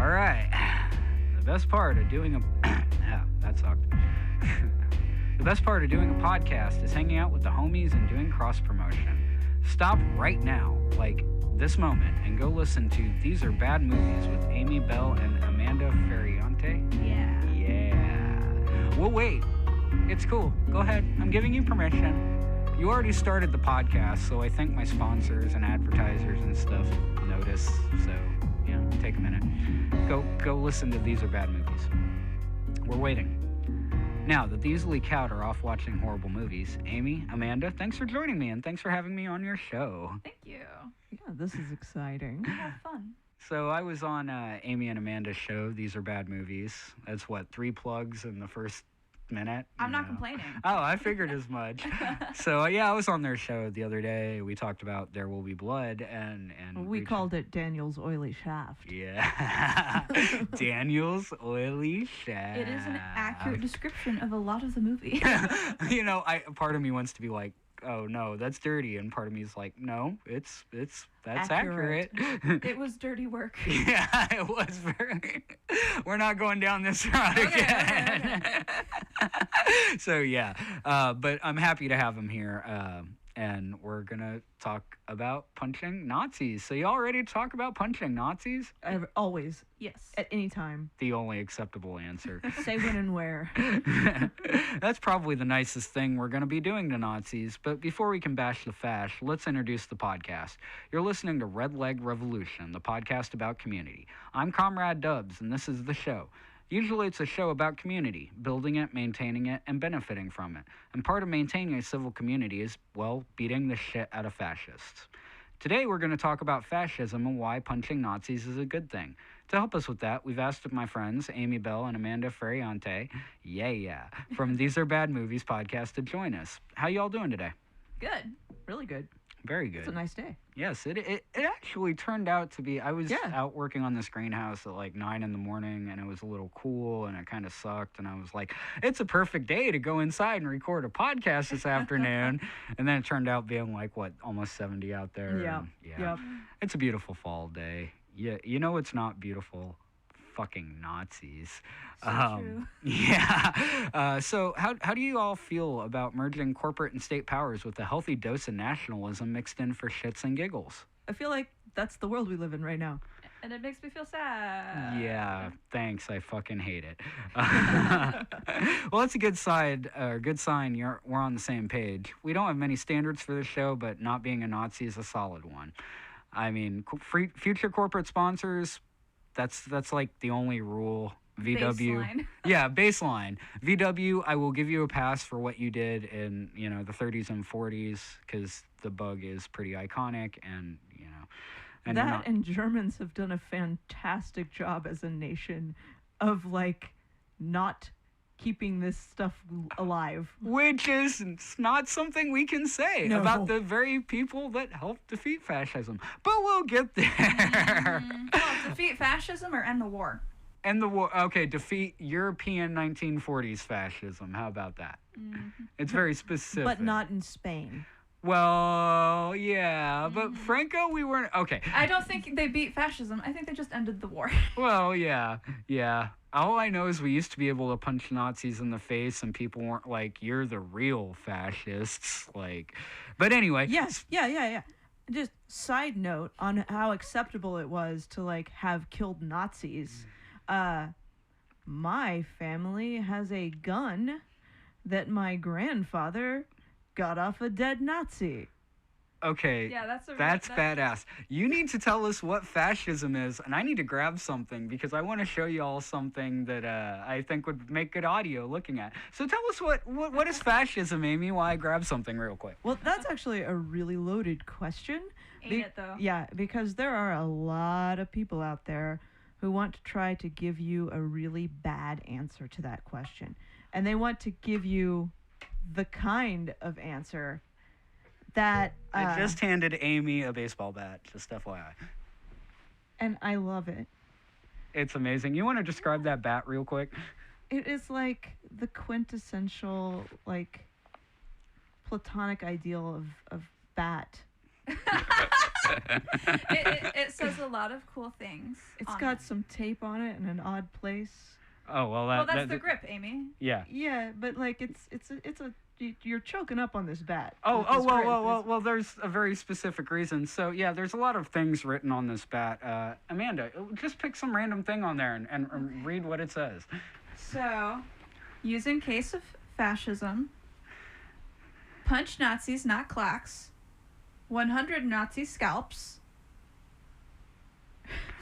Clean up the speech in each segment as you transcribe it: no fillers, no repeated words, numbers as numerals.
All right. The best part of doing a... that sucked. The best part of doing a podcast is hanging out with the homies and doing cross-promotion. Stop right now, like this moment, and go listen to These Are Bad Movies with Amy, Bell, and Amanda Ferrante. Yeah. We'll wait. It's cool. Go ahead. I'm giving you permission. You already started the podcast, so I think my sponsors and advertisers and stuff notice. So, yeah, take a minute. Go listen to These Are Bad Movies. We're waiting. Now that the easily cowed are off watching horrible movies, Amy, Amanda, thanks for joining me and thanks for having me on your show. Thank you. Yeah, this is exciting. Have fun. So I was on Amy and Amanda's show, These Are Bad Movies. That's 3 plugs in the first minute. I'm not complaining. Oh, I figured as much. So yeah, I was on their show the other day. We talked about There Will Be Blood and we called it Daniel's Oily Shaft. Yeah. Daniel's Oily Shaft. It is an accurate description of a lot of the movie. You know, part of me wants to be like, oh no, that's dirty, and part of me is like, no, that's accurate. It was dirty work. Yeah, it was very. We're not going down this route again. Okay. So yeah, but I'm happy to have him here, and we're gonna talk about punching Nazis. So y'all ready to talk about punching Nazis? Always. Yes. At any time. The only acceptable answer. Say when and where. That's probably the nicest thing we're going to be doing to Nazis. But before we can bash the fash, let's introduce the podcast. You're listening to Red Leg Revolution, the podcast about community. I'm Comrade Dubs, and this is the show. Usually it's a show about community, building it, maintaining it, and benefiting from it. And part of maintaining a civil community is, well, beating the shit out of fascists. Today we're going to talk about fascism and why punching Nazis is a good thing. To help us with that, we've asked my friends Amy Bell and Amanda Ferrante, from These Are Bad Movies podcast to join us. How y'all doing today? Good. Really good. Very good. It's a nice day. Yes, it actually turned out to be. I was out working on this greenhouse at 9 in the morning, and it was a little cool, and it kind of sucked, and I was like, it's a perfect day to go inside and record a podcast this afternoon. And then it turned out being almost 70 out there. Yeah. Yep. It's a beautiful fall day. Yeah, you know it's not beautiful? Fucking Nazis. So true. Yeah. So how do you all feel about merging corporate and state powers with a healthy dose of nationalism mixed in for shits and giggles? I feel like that's the world we live in right now. And it makes me feel sad. Yeah, thanks. I fucking hate it. Well, that's a good sign. We're on the same page. We don't have many standards for this show, but not being a Nazi is a solid one. I mean, future corporate sponsors, that's like the only rule. VW. Baseline. Yeah, baseline. VW, I will give you a pass for what you did in, the 30s and 40s, because the bug is pretty iconic, and, And and Germans have done a fantastic job as a nation of, not keeping this stuff alive. Which is not something we can say about the very people that helped defeat fascism. But we'll get there. Defeat fascism or end the war? End the war. Okay, defeat European 1940s fascism. How about that? Mm-hmm. It's very specific. But not in Spain. Well, yeah, but Franco, we weren't... Okay. I don't think they beat fascism. I think they just ended the war. Well, yeah. All I know is we used to be able to punch Nazis in the face and people weren't like, you're the real fascists. But anyway. Yes, yeah. Just side note on how acceptable it was to, have killed Nazis. My family has a gun that my grandfather got off a dead Nazi. Okay, yeah, that's badass. You need to tell us what fascism is, and I need to grab something because I want to show you all something that I think would make good audio looking at. So tell us what is fascism, Amy, while I grab something real quick. Well, that's actually a really loaded question. Ain't it, though? Yeah, because there are a lot of people out there who want to try to give you a really bad answer to that question. And they want to give you the kind of answer that... I just handed Amy a baseball bat, just FYI. And I love it. It's amazing. You want to describe that bat real quick? It is the quintessential, platonic ideal of bat. It says a lot of cool things. It's on got it. some tape on it in an odd place. Oh well, Well, that's the grip, Amy. Yeah. Yeah, but like you're choking up on this bat. Oh, with oh, this well, grip. well, well, well, there's a very specific reason. So, yeah, there's a lot of things written on this bat. Amanda, just pick some random thing on there and read what it says. So, used in case of fascism, punch Nazis, not clacks, 100 Nazi scalps.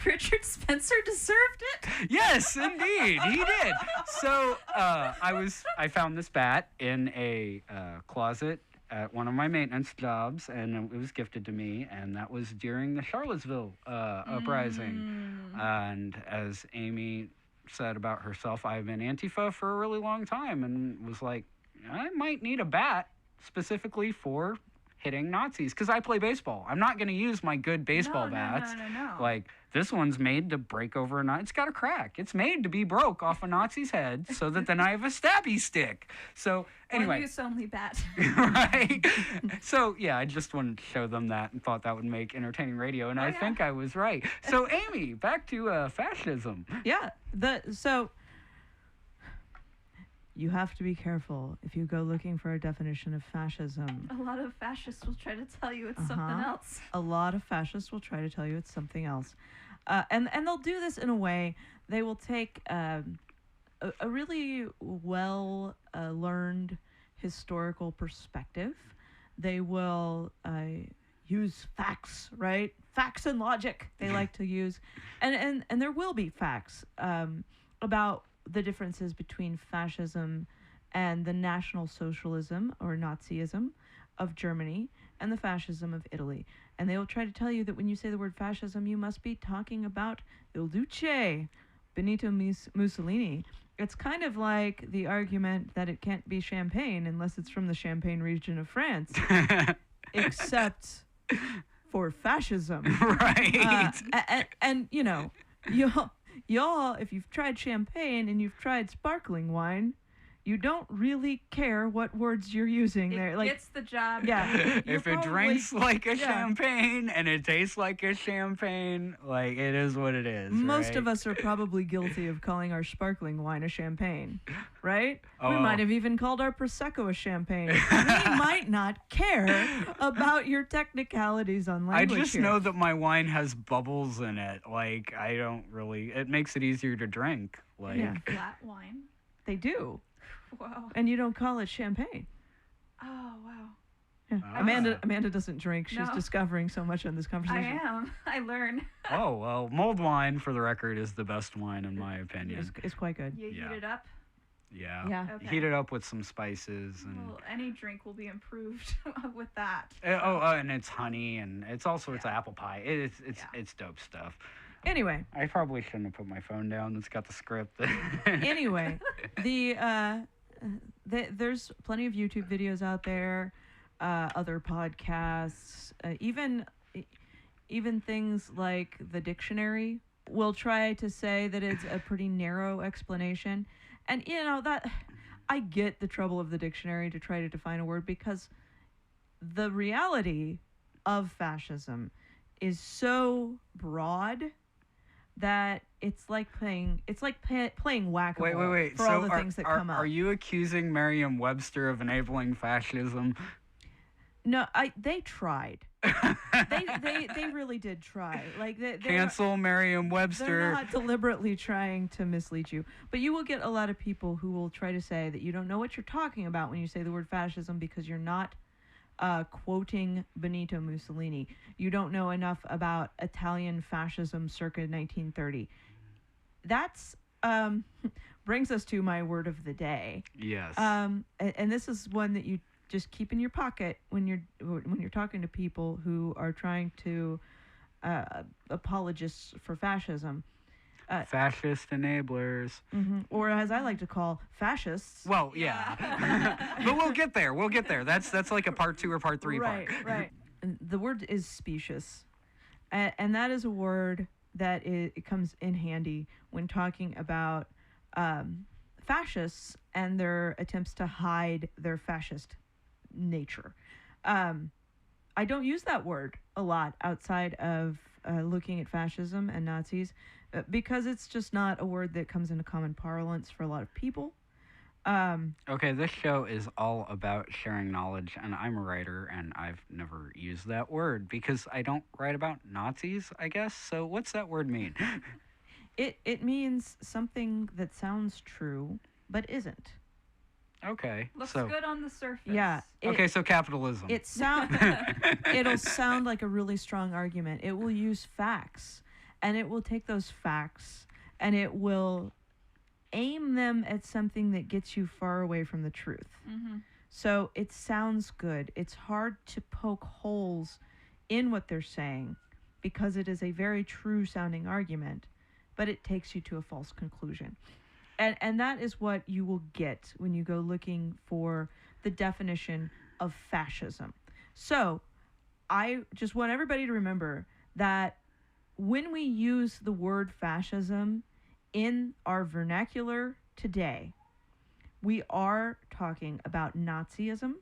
Richard Spencer deserved it? Yes, indeed, he did. So, I found this bat in a closet at one of my maintenance jobs, and it was gifted to me, and that was during the Charlottesville uprising. And as Amy said about herself, I've been Antifa for a really long time, and was like, I might need a bat specifically for hitting Nazis, because I play baseball. I'm not going to use my good baseball bats. No. Like, this one's made to break over a Nazi. It's got a crack. It's made to be broke off a Nazi's head so that then I have a stabby stick. So, anyway. Or use only bat. Right? So, yeah, I just wanted to show them that and thought that would make entertaining radio, and I think I was right. So, Amy, back to fascism. Yeah. So you have to be careful if you go looking for a definition of fascism. A lot of fascists will try to tell you it's something else. A lot of fascists will try to tell you it's something else. And they'll do this in a way, they will take a really well learned historical perspective. They will use facts, right? Facts and logic they like to use. And there will be facts about the differences between fascism and the National Socialism or Nazism of Germany and the fascism of Italy. And they will try to tell you that when you say the word fascism, you must be talking about Il Duce, Benito Mussolini. It's kind of like the argument that it can't be champagne unless it's from the Champagne region of France, except for fascism. Right. And you know, y'all, if you've tried champagne and you've tried sparkling wine, you don't really care what words you're using there. Like, gets the job. Yeah. If it drinks like a champagne and it tastes like a champagne, like, it is what it is. Most of us are probably guilty of calling our sparkling wine a champagne, right? Oh. We might have even called our Prosecco a champagne. We might not care about your technicalities on language. I just here. know that my wine has bubbles in it. Like, I don't really... It makes it easier to drink. Like, Yeah. Flat wine. They do. Wow. And you don't call it champagne. Oh, wow. Yeah. Ah. Amanda doesn't drink. She's No. discovering so much on this I conversation. am. I learn. Oh, well, mulled wine, for the record, is the best wine, in my opinion. It's quite good. You Yeah. heat it up. Yeah. Yeah. Okay. Heat it up with some spices. And Well, any drink will be improved with that. and it's honey, and it's all sorts of apple pie. It's dope stuff. Anyway, I probably shouldn't have put my phone down. It's got the script. anyway, there's plenty of YouTube videos out there, other podcasts, even things like the dictionary will try to say that it's a pretty narrow explanation. And you know that I get the trouble of the dictionary to try to define a word, because the reality of fascism is so broad that it's like playing whack-a-mole Wait. for all the things that come up. Are you accusing Merriam-Webster of enabling fascism? No, they tried. they really did try. Like they're Cancel Merriam-Webster. They're not deliberately trying to mislead you. But you will get a lot of people who will try to say that you don't know what you're talking about when you say the word fascism, because you're not quoting Benito Mussolini. You don't know enough about Italian fascism circa 1930. That's brings us to my word of the day. Yes. And this is one that you just keep in your pocket when you're talking to people who are trying to apologists for fascism. Fascist enablers. Mm-hmm. Or as I like to call, fascists. Well, yeah. But we'll get there. That's like a part 2 or part 3 part. Right. And the word is specious. And that is a word that it comes in handy when talking about fascists and their attempts to hide their fascist nature. I don't use that word a lot outside of looking at fascism and Nazis because it's just not a word that comes into common parlance for a lot of people. Okay, this show is all about sharing knowledge, and I'm a writer, and I've never used that word because I don't write about Nazis, I guess. So what's that word mean? It means something that sounds true but isn't. Okay. Looks so, good on the surface. Yeah. Okay, so capitalism. It'll sound like a really strong argument. It will use facts, and it will take those facts, and it will aim them at something that gets you far away from the truth. Mm-hmm. So it sounds good. It's hard to poke holes in what they're saying because it is a very true sounding argument, but it takes you to a false conclusion. And that is what you will get when you go looking for the definition of fascism. So I just want everybody to remember that when we use the word fascism in our vernacular today, we are talking about Nazism.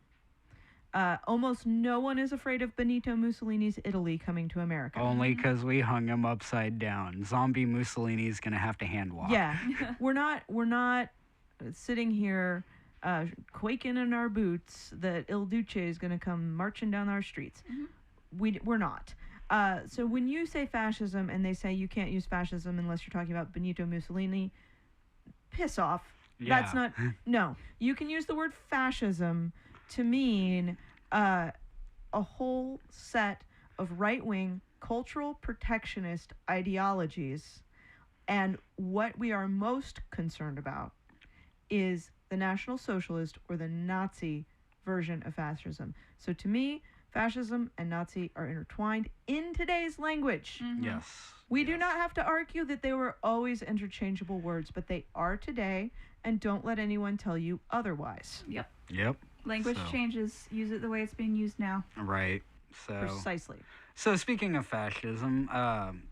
Almost no one is afraid of Benito Mussolini's Italy coming to America. Only because we hung him upside down. Zombie Mussolini's gonna have to hand walk. Yeah, we're not sitting here quaking in our boots that Il Duce is going to come marching down our streets. Mm-hmm. We're not. So when you say fascism and they say you can't use fascism unless you're talking about Benito Mussolini, piss off. Yeah. That's not. No, you can use the word fascism to mean a whole set of right-wing cultural protectionist ideologies, and what we are most concerned about is the National Socialist or the Nazi version of fascism. So to me, fascism and Nazi are intertwined in today's language. Mm-hmm. Yes. We do not have to argue that they were always interchangeable words, but they are today, and don't let anyone tell you otherwise. Yep. Language changes. Use it the way it's being used now. Right. Precisely. So speaking of fascism,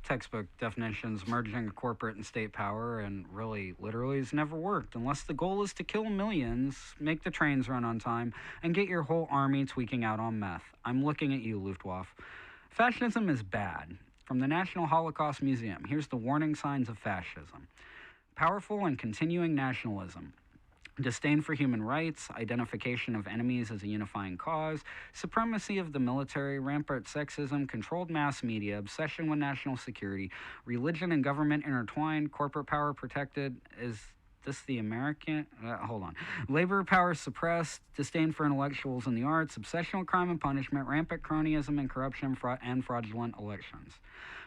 textbook definitions merging corporate and state power and really literally has never worked unless the goal is to kill millions, make the trains run on time, and get your whole army tweaking out on meth. I'm looking at you, Luftwaffe. Fascism is bad. From the National Holocaust Museum, here's the warning signs of fascism. Powerful and continuing nationalism. Disdain for human rights, identification of enemies as a unifying cause, supremacy of the military, rampant sexism, controlled mass media, obsession with national security, religion and government intertwined, corporate power protected. Is this the American? Hold on. Labor power suppressed, disdain for intellectuals and the arts, obsession with crime and punishment, rampant cronyism and corruption, and fraudulent elections.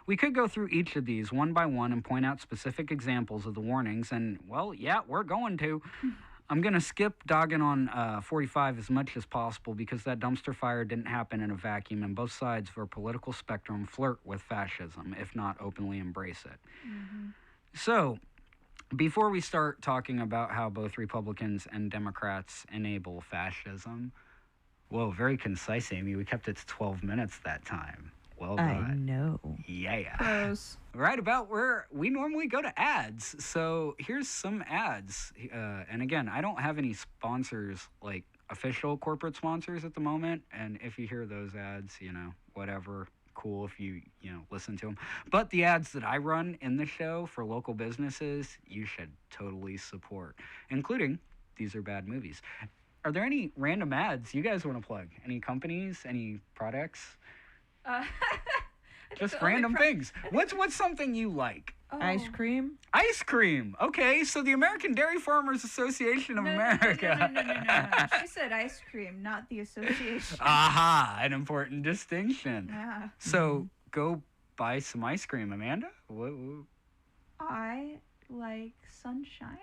We could go through each of these one by one and point out specific examples of the warnings, and, well, yeah, we're going to. I'm going to skip dogging on 45 as much as possible because that dumpster fire didn't happen in a vacuum, and both sides of our political spectrum flirt with fascism, if not openly embrace it. Mm-hmm. So, before we start talking about how both Republicans and Democrats enable fascism, whoa, very concise, Amy. We kept it to 12 minutes that time. Well done. I know. Yeah. Pros. Right about where we normally go to ads. So here's some ads. And again, I don't have any sponsors, like official corporate sponsors at the moment. And if you hear those ads, whatever, cool if you listen to them. But the ads that I run in the show for local businesses, you should totally support, including These Are Bad Movies. Are there any random ads you guys want to plug? Any companies, any products? Just random things. What's something you like? Oh. Ice cream? Ice cream. Okay, so the American Dairy Farmers Association of America. No. She said ice cream, not the association. Aha, an important distinction. Yeah. So go buy some ice cream, Amanda. I like sunshine.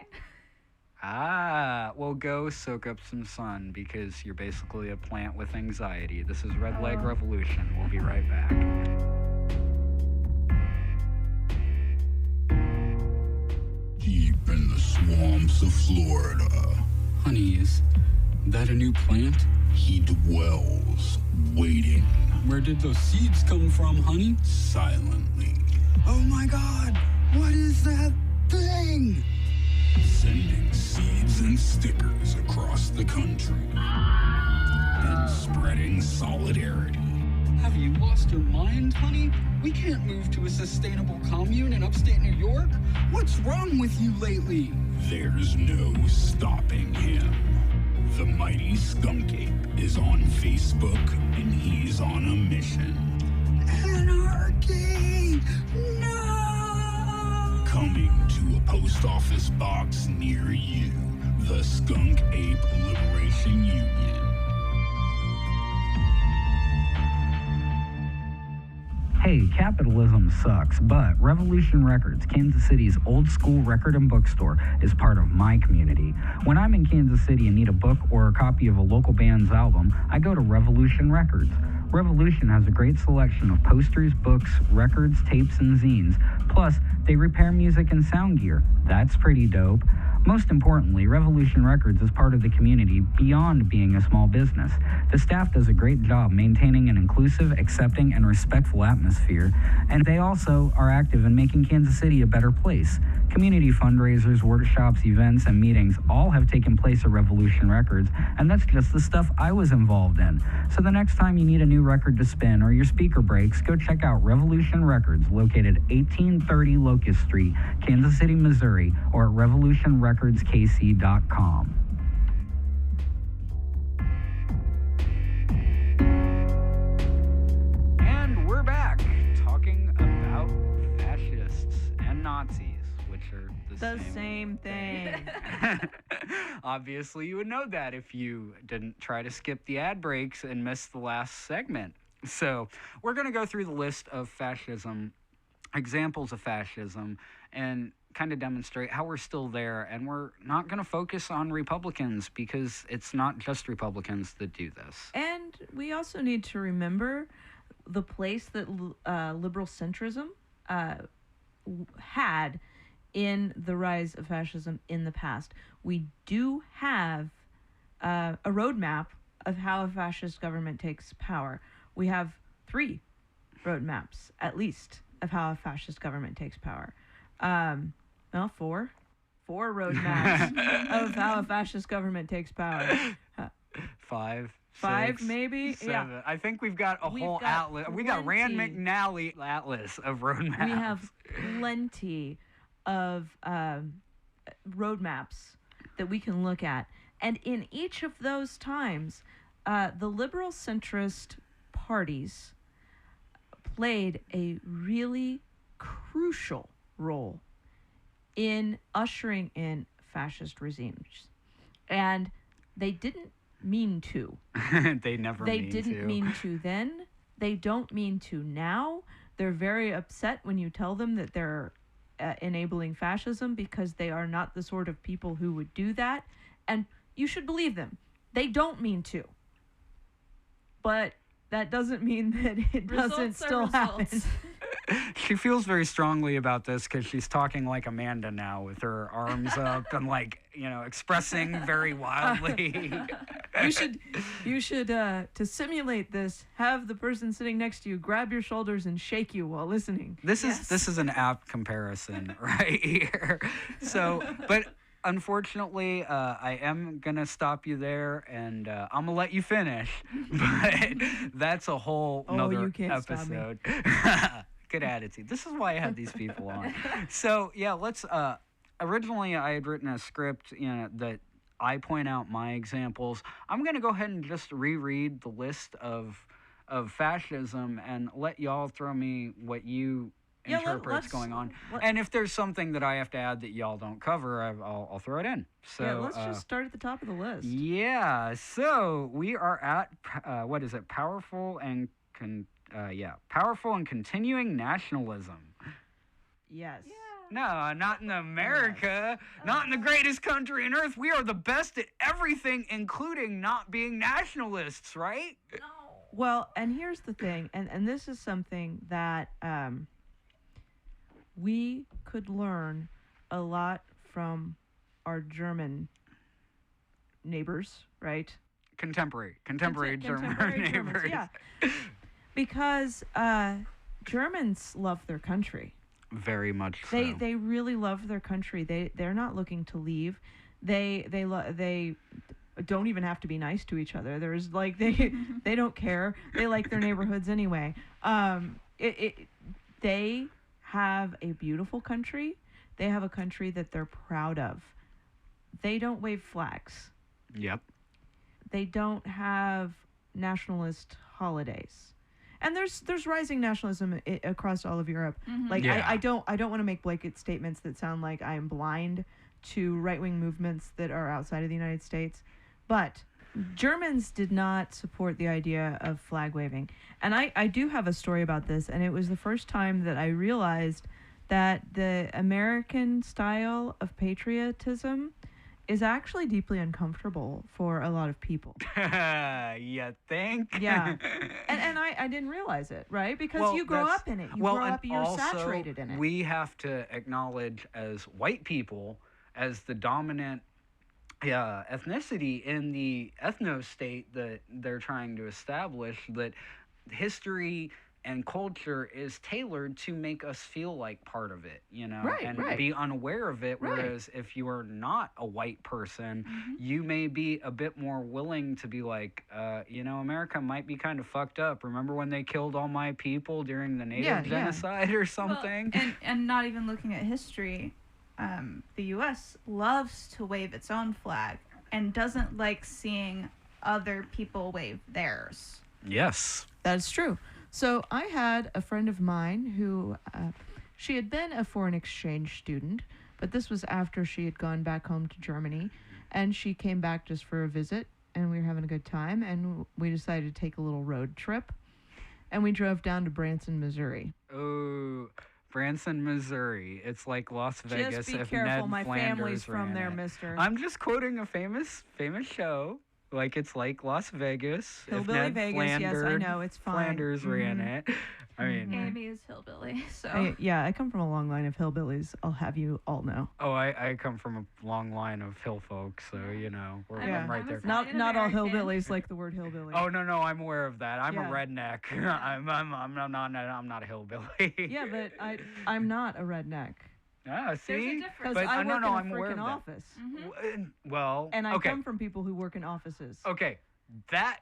Well, go soak up some sun because you're basically a plant with anxiety. This is Red Leg Revolution. We'll be right back. Deep in the swamps of Florida, Honey, is that a new plant? he dwells, waiting Where did those seeds come from, honey? silently, Oh my God, what is that thing? sending seeds and stickers across the country and spreading solidarity. Have you lost your mind, honey? We can't move to a sustainable commune in upstate New York. What's wrong with you lately? There's no stopping him. The mighty Skunk Ape is on Facebook, and he's on a mission. Anarchy! No! Coming to a post office box near you, the Skunk Ape Liberation Union. Hey, capitalism sucks, but Revolution Records, Kansas City's old school record and bookstore, is part of my community. When I'm in Kansas City and need a book or a copy of a local band's album, I go to Revolution Records. Revolution has a great selection of posters, books, records, tapes, and zines. Plus, they repair music and sound gear. That's pretty dope. Most importantly, Revolution Records is part of the community beyond being a small business. The staff does a great job maintaining an inclusive, accepting, and respectful atmosphere, and they also are active in making Kansas City a better place. Community fundraisers, workshops, events, and meetings all have taken place at Revolution Records, and that's just the stuff I was involved in. So the next time you need a new record to spin or your speaker breaks, go check out Revolution Records, located 1830 Locust Street, Kansas City, Missouri, or at revolutionrecordskc.com. And we're back talking about fascists and Nazis, which are The same thing. Obviously, you would know that if you didn't try to skip the ad breaks and miss the last segment. So, we're going to go through the list of fascism, examples of fascism, and kind of demonstrate how we're still there. And we're not going to focus on Republicans because it's not just Republicans that do this. And we also need to remember the place that liberal centrism had in the rise of fascism in the past. We do have a roadmap of how a fascist government takes power. We have 3 roadmaps, at least, of how a fascist government takes power. Well, 4 roadmaps of how a fascist government takes power. 5, 5, maybe? 7. Yeah. I think we've got a whole atlas. We got Rand plenty. McNally atlas of roadmaps. We have plenty of roadmaps that we can look at. And in each of those times, the liberal centrist parties played a really crucial role in ushering in fascist regimes. And they didn't mean to. They never They mean didn't to. mean to then. They don't mean to now. They're very upset when you tell them that they're enabling fascism because they are not the sort of people who would do that. And you should believe them. They don't mean to. But that doesn't mean that it doesn't still happen. She feels very strongly about this because she's talking like Amanda now with her arms up and expressing very wildly. You should to simulate this, have the person sitting next to you grab your shoulders and shake you while listening. This is an apt comparison right here. So, but unfortunately, I am gonna stop you there, and I'm gonna let you finish. But that's a whole nother you can't episode. Good attitude. This is why I had these people on. So yeah, let's. Originally, I had written a script, that I point out my examples. I'm gonna go ahead and just reread the list of fascism and let y'all throw me what you interpret's going on. And if there's something that I have to add that y'all don't cover, I'll throw it in. So yeah, let's just start at the top of the list. Yeah. So we are at what is it? Powerful and continuing nationalism. Yes. Yeah. No, not in America. Not in the greatest country on earth. We are the best at everything, including not being nationalists, right? No. Well, and here's the thing, and this is something that we could learn a lot from our German neighbors, right? Contemporary German neighbors. Yeah. Because Germans love their country. Very much so. They really love their country. They're not looking to leave. They don't even have to be nice to each other. There's like they don't care. They like their neighborhoods anyway. They have a beautiful country. They have a country that they're proud of. They don't wave flags. Yep. They don't have nationalist holidays. And there's rising nationalism across all of Europe. Like Yeah. I don't want to make blanket statements that sound like I am blind to right-wing movements that are outside of the United States, but Germans did not support the idea of flag waving. And I do have a story about this, and it was the first time that I realized that the American style of patriotism is actually deeply uncomfortable for a lot of people. You think? Yeah. And I didn't realize it, right? Because Well, you grow that's- up in it. You well, grow and up, you're also, saturated in it. We have to acknowledge as white people, as the dominant ethnicity in the ethno-state that they're trying to establish, that history and culture is tailored to make us feel like part of it, you know, Right, and right. be unaware of it. Right. Whereas if you are not a white person, you may be a bit more willing to be like, you know, America might be kind of fucked up. Remember when they killed all my people during the Native Yeah, yeah. genocide or something? Well, and not even looking at history, the U.S. loves to wave its own flag and doesn't like seeing other people wave theirs. Yes. That is true. So I had a friend of mine who, she had been a foreign exchange student, but this was after she had gone back home to Germany, and she came back just for a visit, and we were having a good time, and we decided to take a little road trip, and we drove down to Branson, Missouri. Oh, Branson, Missouri. It's like Las Vegas Just be if careful, Ned my Flanders family's from ran there, it. mister. I'm just quoting a famous show. Like it's like Las Vegas if Hillbilly Ned Vegas, yes, I Flanders- know, it's fine. Flanders ran it. I mean, Amy is hillbilly, so Yeah, I come from a long line of hillbillies, I'll have you all know. oh, I come from a long line of hill folks, so you know we're Yeah. I'm right I'm there. a Not all American. hillbillies like the word hillbilly. Oh no, I'm aware of that. I'm Yeah. a redneck. I'm not a hillbilly. Yeah, but I'm not a redneck. Ah, see, difference. Because but I work no, in I'm a aware of freaking that. office. Well, And I okay. come from people who work in offices. Okay, that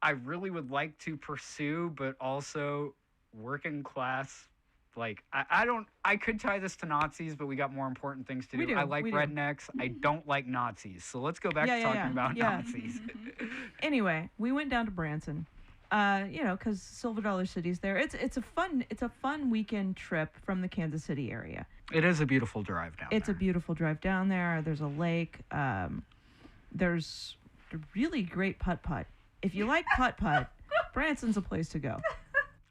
I really would like to pursue, but also working class. Like I could tie this to Nazis, but we got more important things to We do. do, I like we do. rednecks. I don't like Nazis. So let's go back Yeah, to yeah, talking yeah, about yeah. Nazis. Anyway, we went down to Branson. Because Silver Dollar City's there. It's a fun weekend trip from the Kansas City area. It is a beautiful drive down It's there. a beautiful drive down there. There's a lake. There's a really great putt-putt. If you like putt-putt, Branson's a place to go.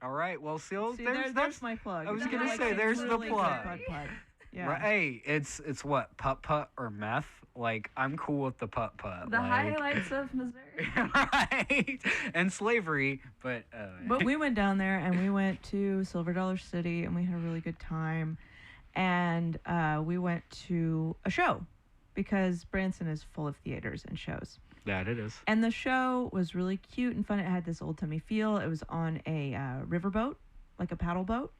All right. Well, see, See, there's there's my plug. I was If you gonna like say, some there's the really good plug. putt-putt. Yeah. Right, hey, it's what putt or meth. Like I'm cool with the putt. the highlights of Missouri. Right, and slavery, but But we went down there and we went to Silver Dollar City and we had a really good time. And we went to a show because Branson is full of theaters and shows. that it is. And the show was really cute and fun. It had this old-timey feel. It was on a riverboat, like a paddle boat.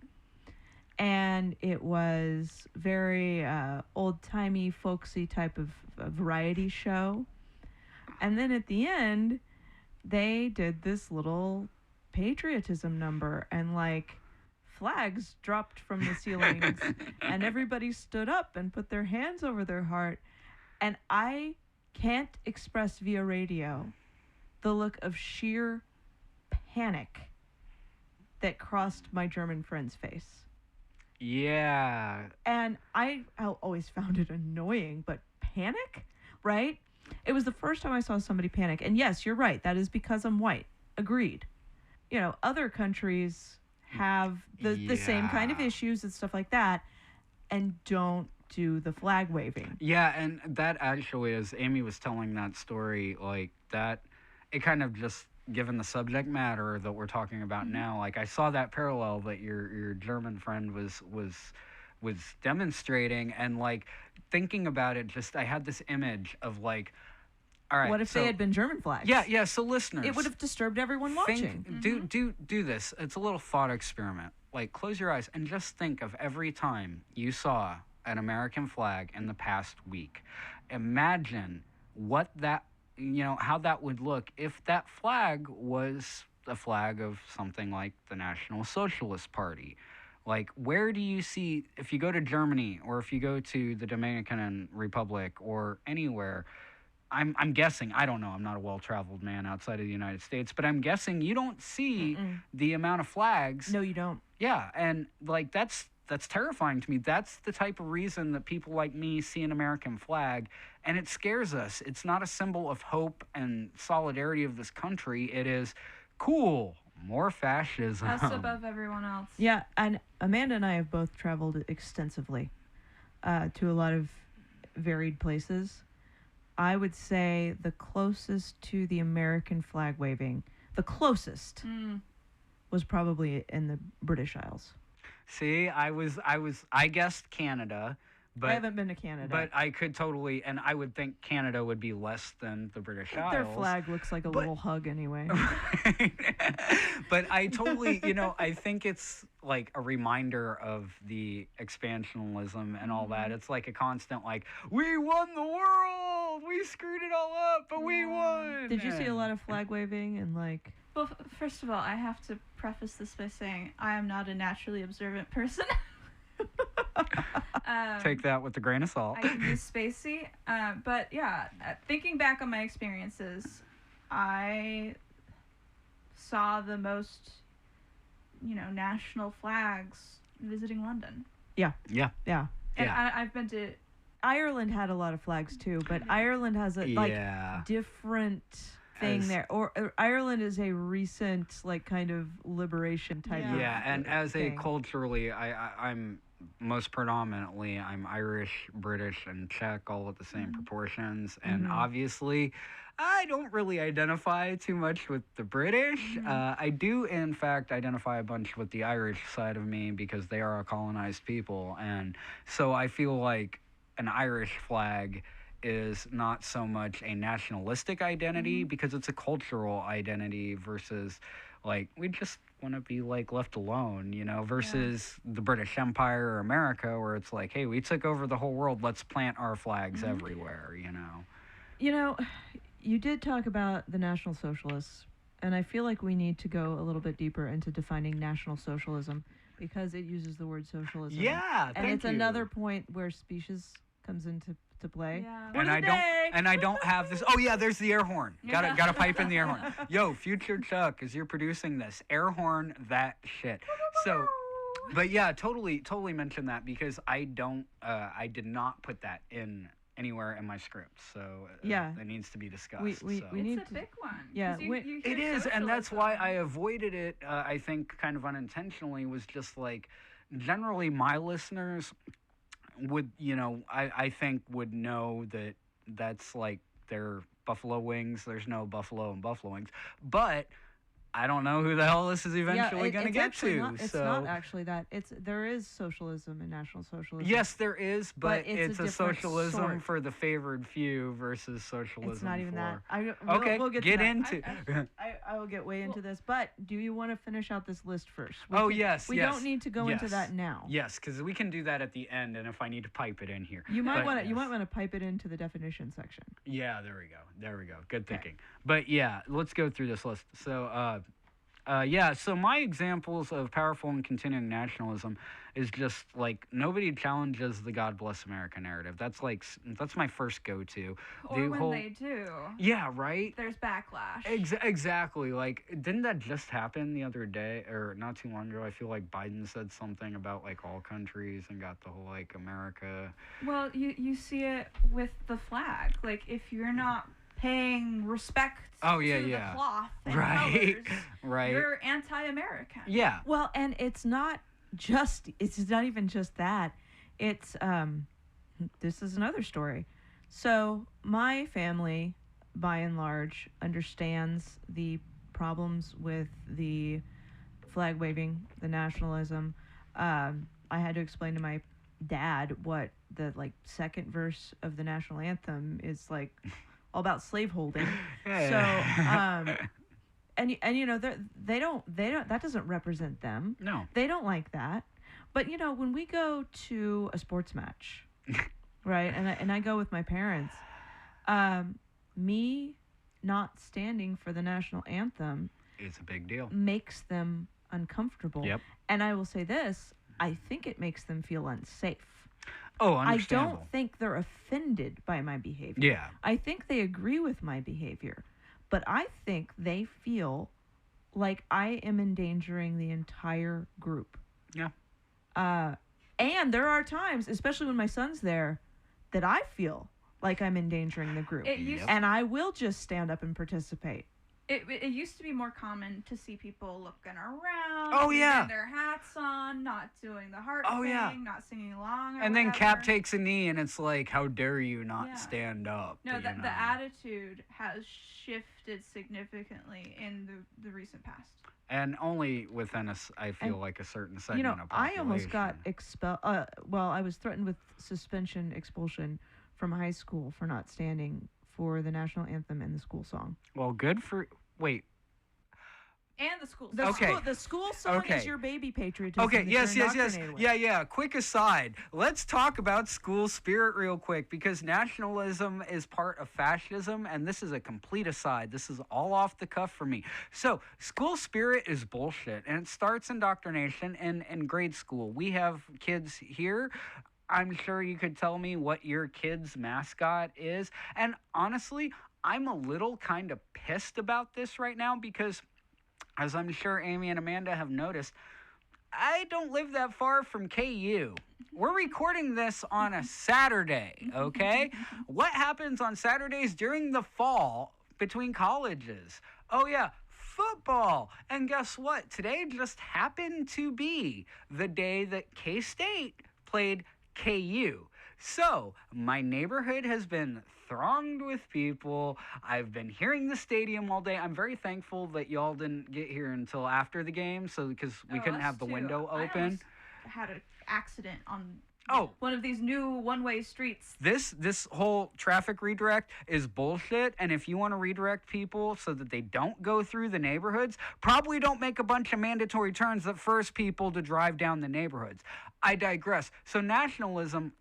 And it was very old-timey, folksy type of variety show. And then at the end, they did this little patriotism number, and like flags dropped from the ceilings, and everybody stood up and put their hands over their heart. And I can't express via radio the look of sheer panic that crossed my German friend's face. Yeah. And I always found it annoying, but panic, right? It was the first time I saw somebody panic. And yes, you're right. That is because I'm white. Agreed. You know, other countries have the same kind of Yeah. issues and stuff like that and don't do the flag waving. Yeah, and that actually, as Amy was telling that story, like that, it kind of just, given the subject matter that we're talking about now, like I saw that parallel that your German friend was demonstrating, and like thinking about it, just I had this image of like, all right, What if so, they had been German flags? Yeah. So listeners, It would have disturbed everyone watching. do this. It's a little thought experiment. Like close your eyes and just think of every time you saw an American flag in the past week. Imagine what that how that would look if that flag was a flag of something like the National Socialist Party. Like, where do you see, if you go to Germany or if you go to the Dominican Republic or anywhere, I'm guessing, I don't know, I'm not a well-traveled man outside of the United States, but I'm guessing you don't see the amount of flags. No, you don't. Yeah, and like that's terrifying to me. That's the type of reason that people like me see an American flag, and it scares us. It's not a symbol of hope and solidarity of this country. It is cool, more fascism. Us above everyone else. Yeah, and Amanda and I have both traveled extensively to a lot of varied places. I would say the closest to the American flag waving, the closest, was probably in the British Isles. See, I guessed Canada, but I haven't been to Canada. But I could totally, and I would think Canada would be less than the British Isles. Their flag looks like a little hug anyway. But I totally, I think it's like a reminder of the expansionism and all that. It's like a constant, like, we won the world! We screwed it all up, but we won! Did you see a lot of flag waving and like... Well, first of all, I have to preface this by saying I am not a naturally observant person. Take that with a grain of salt. I can be spacey. But yeah, thinking back on my experiences, I saw the most, national flags visiting London. Yeah. Yeah. Yeah. And I've been to... Ireland had a lot of flags too, but Ireland has a different thing there. Or Ireland is a recent kind of liberation type of and as thing. a culturally, I'm most predominantly I'm Irish, British, and Czech all at the same proportions, and obviously I don't really identify too much with the British. I do in fact identify a bunch with the Irish side of me because they are a colonized people, and so I feel like an Irish flag is not so much a nationalistic identity because it's a cultural identity versus we just want to be left alone, versus the British Empire or America where it's like, hey, we took over the whole world, let's plant our flags everywhere, You did talk about the National Socialists, and I feel like we need to go a little bit deeper into defining National Socialism because it uses the word socialism. Yeah, and it's another point where species comes into play. Yeah. And I don't have this. Oh yeah, there's the air horn. Gotta pipe in the air horn. Yo, future Chuck, as you're producing this, air horn that shit. So, but yeah, totally mention that because I did not put that in anywhere in my script. So that needs to be discussed. We it's need a big one. Yeah, it is, and that's why I avoided it. I think kind of unintentionally was just generally my listeners would I think would know that that's their buffalo wings. There's no buffalo and buffalo wings, but I don't know who the hell this is eventually going to get to. It's not actually that. There is socialism and National Socialism. Yes, there is, but it's a socialism sort. for the favored few versus socialism. It's not even for... that. We'll get into. I will get way into this, but do you want to finish out this list first? Yes. We don't need to go into that now. Yes, because we can do that at the end, and if I need to pipe it in here, you might want to pipe it into the definition section. Yeah, there we go. Good thinking. Okay. But yeah, let's go through this list. So. So my examples of powerful and continuing nationalism is just nobody challenges the God Bless America narrative. That's my first go-to. Or when they do. Yeah, right? There's backlash. Exactly. Didn't that just happen the other day or not too long ago? I feel like Biden said something about all countries and got the whole America. Well, you see it with the flag. If you're not paying respect to the cloth and colors, right. You're anti-American. Yeah. Well, and it's not even just that. It's this is another story. So my family, by and large, understands the problems with the flag waving, the nationalism. I had to explain to my dad what the second verse of the national anthem is all about slaveholding. So, they don't, that doesn't represent them. No. They don't like that. But, when we go to a sports match, right, and I go with my parents, me, not standing for the national anthem It's a big deal. makes them uncomfortable. Yep. And I will say this, I think it makes them feel unsafe. Oh, I understandable. don't think they're offended by my behavior. Yeah. I think they agree with my behavior. But I think they feel like I am endangering the entire group. Yeah. And there are times, especially when my son's there, that I feel like I'm endangering the group. It used And I will just stand up and participate. It used to be more common to see people looking around. Oh, yeah. leaving their hats on, not doing the heart Oh, thing, yeah. not singing along. Or And then Cap whatever. takes a knee, and it's like, how dare you not Yeah. stand up? No, you the know? attitude has shifted significantly in the recent past. And only within I feel And, like a certain segment of I almost got population. expelled. I was threatened with suspension, expulsion from high school for not standing for the national anthem and the school song. Well, good for... Wait. And the school. The, song. Okay. the school song Okay. is your baby patriotism. Okay, that yes, you're yes, yes. indoctrinated with. Yeah. Quick aside. Let's talk about school spirit real quick, because nationalism is part of fascism, and this is a complete aside. This is all off the cuff for me. So, school spirit is bullshit, and it starts indoctrination in grade school. We have kids here. I'm sure you could tell me what your kid's mascot is. And honestly, I'm a little kind of pissed about this right now because, as I'm sure Amy and Amanda have noticed, I don't live that far from KU. We're recording this on a Saturday, okay? What happens on Saturdays during the fall between colleges? Oh, yeah, football. And guess what? Today just happened to be the day that K-State played KU. So, my neighborhood has been thronged with people. I've been hearing the stadium all day. I'm very thankful that y'all didn't get here until after the game, so because we couldn't have the window I open. almost had an accident on Oh. one of these new one-way streets. This whole traffic redirect is bullshit, and if you want to redirect people so that they don't go through the neighborhoods, probably don't make a bunch of mandatory turns that force people to drive down the neighborhoods. I digress. So nationalism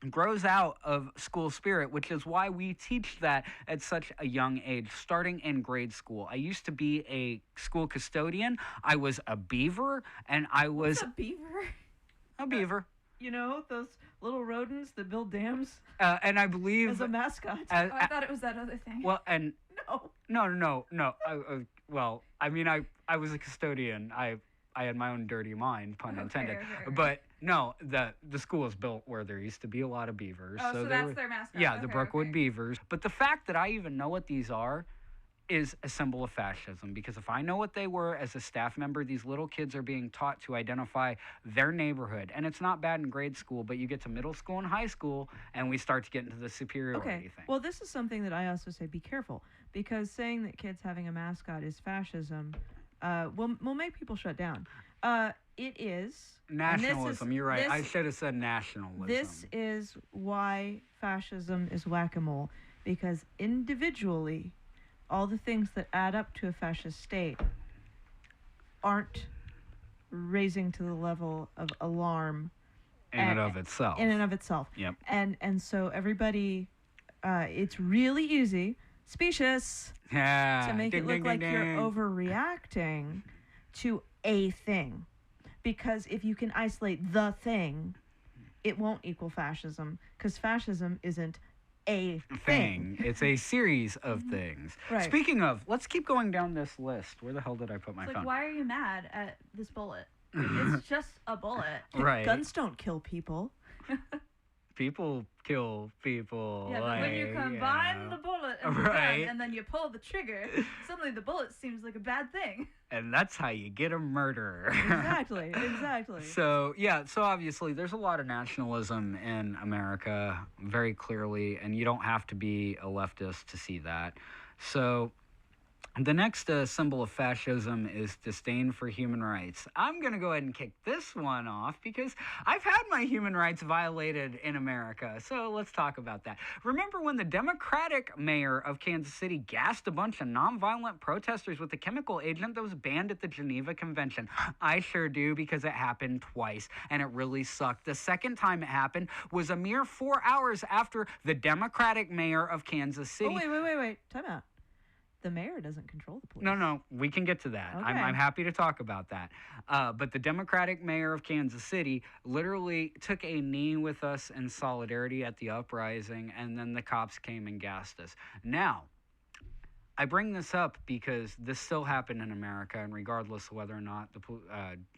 grows out of school spirit, which is why we teach that at such a young age, starting in grade school. I used to be a school custodian. I was a beaver, and I was What's a beaver? a beaver. You know, those little rodents that build dams And I believe... as a mascot. Oh, I thought it was that other thing. well, and... No. No. Well, I mean, I was a custodian. I had my own dirty mind, pun intended. Okay. But no, the school was built where there used to be a lot of beavers. Oh, so they that's were, their mascot. yeah, the Okay, Brookwood okay. Beavers. But the fact that I even know what these are is a symbol of fascism, because if I know what they were as a staff member, these little kids are being taught to identify their neighborhood. And it's not bad in grade school, but you get to middle school and high school, and we start to get into the superiority Okay. thing. Well, this is something that I also say be careful, because saying that kids having a mascot is fascism will make people shut down. It is Nationalism, you're right. I this- should have said nationalism. This is why fascism is whack-a-mole, because individually, all the things that add up to a fascist state aren't raising to the level of alarm in and of itself. in and of itself. Yep. And so everybody, it's really easy, specious, Yeah. to make Ding, it look ding, like ding, you're ding. overreacting to a thing. Because if you can isolate the thing, it won't equal fascism, because fascism isn't a thing. It's a series of things. Right. Speaking of, let's keep going down this list. Where the hell did I put my It's like, phone? why are you mad at this bullet? It's just a bullet. Right. Guns don't kill people. People kill people. Yeah, but when you like, combine the bullet and the Right. gun, and then you pull the trigger, suddenly the bullet seems like a bad thing. and that's how you get a murderer. Exactly. So, yeah, so obviously there's a lot of nationalism in America, very clearly, and you don't have to be a leftist to see that. So, the next symbol of fascism is disdain for human rights. I'm going to go ahead and kick this one off because I've had my human rights violated in America. So let's talk about that. Remember when the Democratic mayor of Kansas City gassed a bunch of nonviolent protesters with a chemical agent that was banned at the Geneva Convention? I sure do, because it happened twice, and it really sucked. The second time it happened was a mere 4 hours after the Democratic mayor of Kansas City... Oh, wait. Time out. the mayor doesn't control the police. No, we can get to that. Okay. I'm happy to talk about that. But the Democratic mayor of Kansas City literally took a knee with us in solidarity at the uprising, and then the cops came and gassed us. Now, I bring this up because this still happened in America, and regardless of whether or not the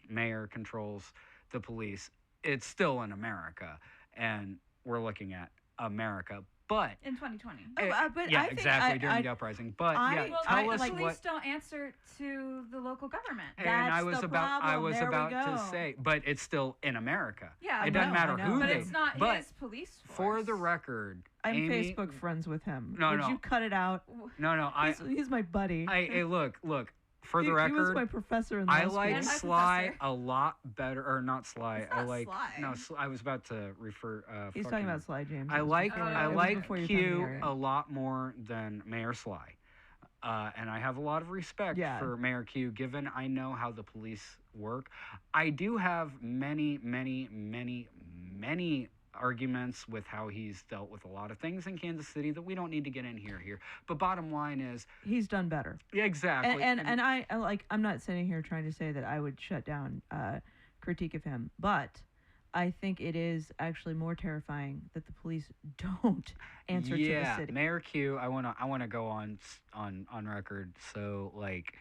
mayor controls the police, it's still in America, and we're looking at America. But In 2020. But yeah, I think exactly during the uprising. But yeah, tell us police what. don't answer to the local government. And I That's was the about problem. There we to go. say, but it's still in America. Yeah, it doesn't I matter know. who But they. it's not but his police force. for the record, I'm Amy, Facebook friends with him. No, Would no. you cut it out? No, He's my buddy. hey, look. For the he was record, my professor in I law school. like And my Sly professor. a lot better, or not Sly. It's I not like Sly. no. I was about to refer. He's talking about Sly James. I It was like before- I it was like before your time in the Q area. a lot more than Mayor Sly, and I have a lot of respect Yeah. for Mayor Q. Given I know how the police work, I do have many arguments with how he's dealt with a lot of things in Kansas City that we don't need to get in here. But bottom line is, He's done better. yeah, exactly. And I like, I'm not sitting here trying to say that I would shut down critique of him, but I think it is actually more terrifying that the police don't answer to the city. Mayor Q, I wanna go on record. So like,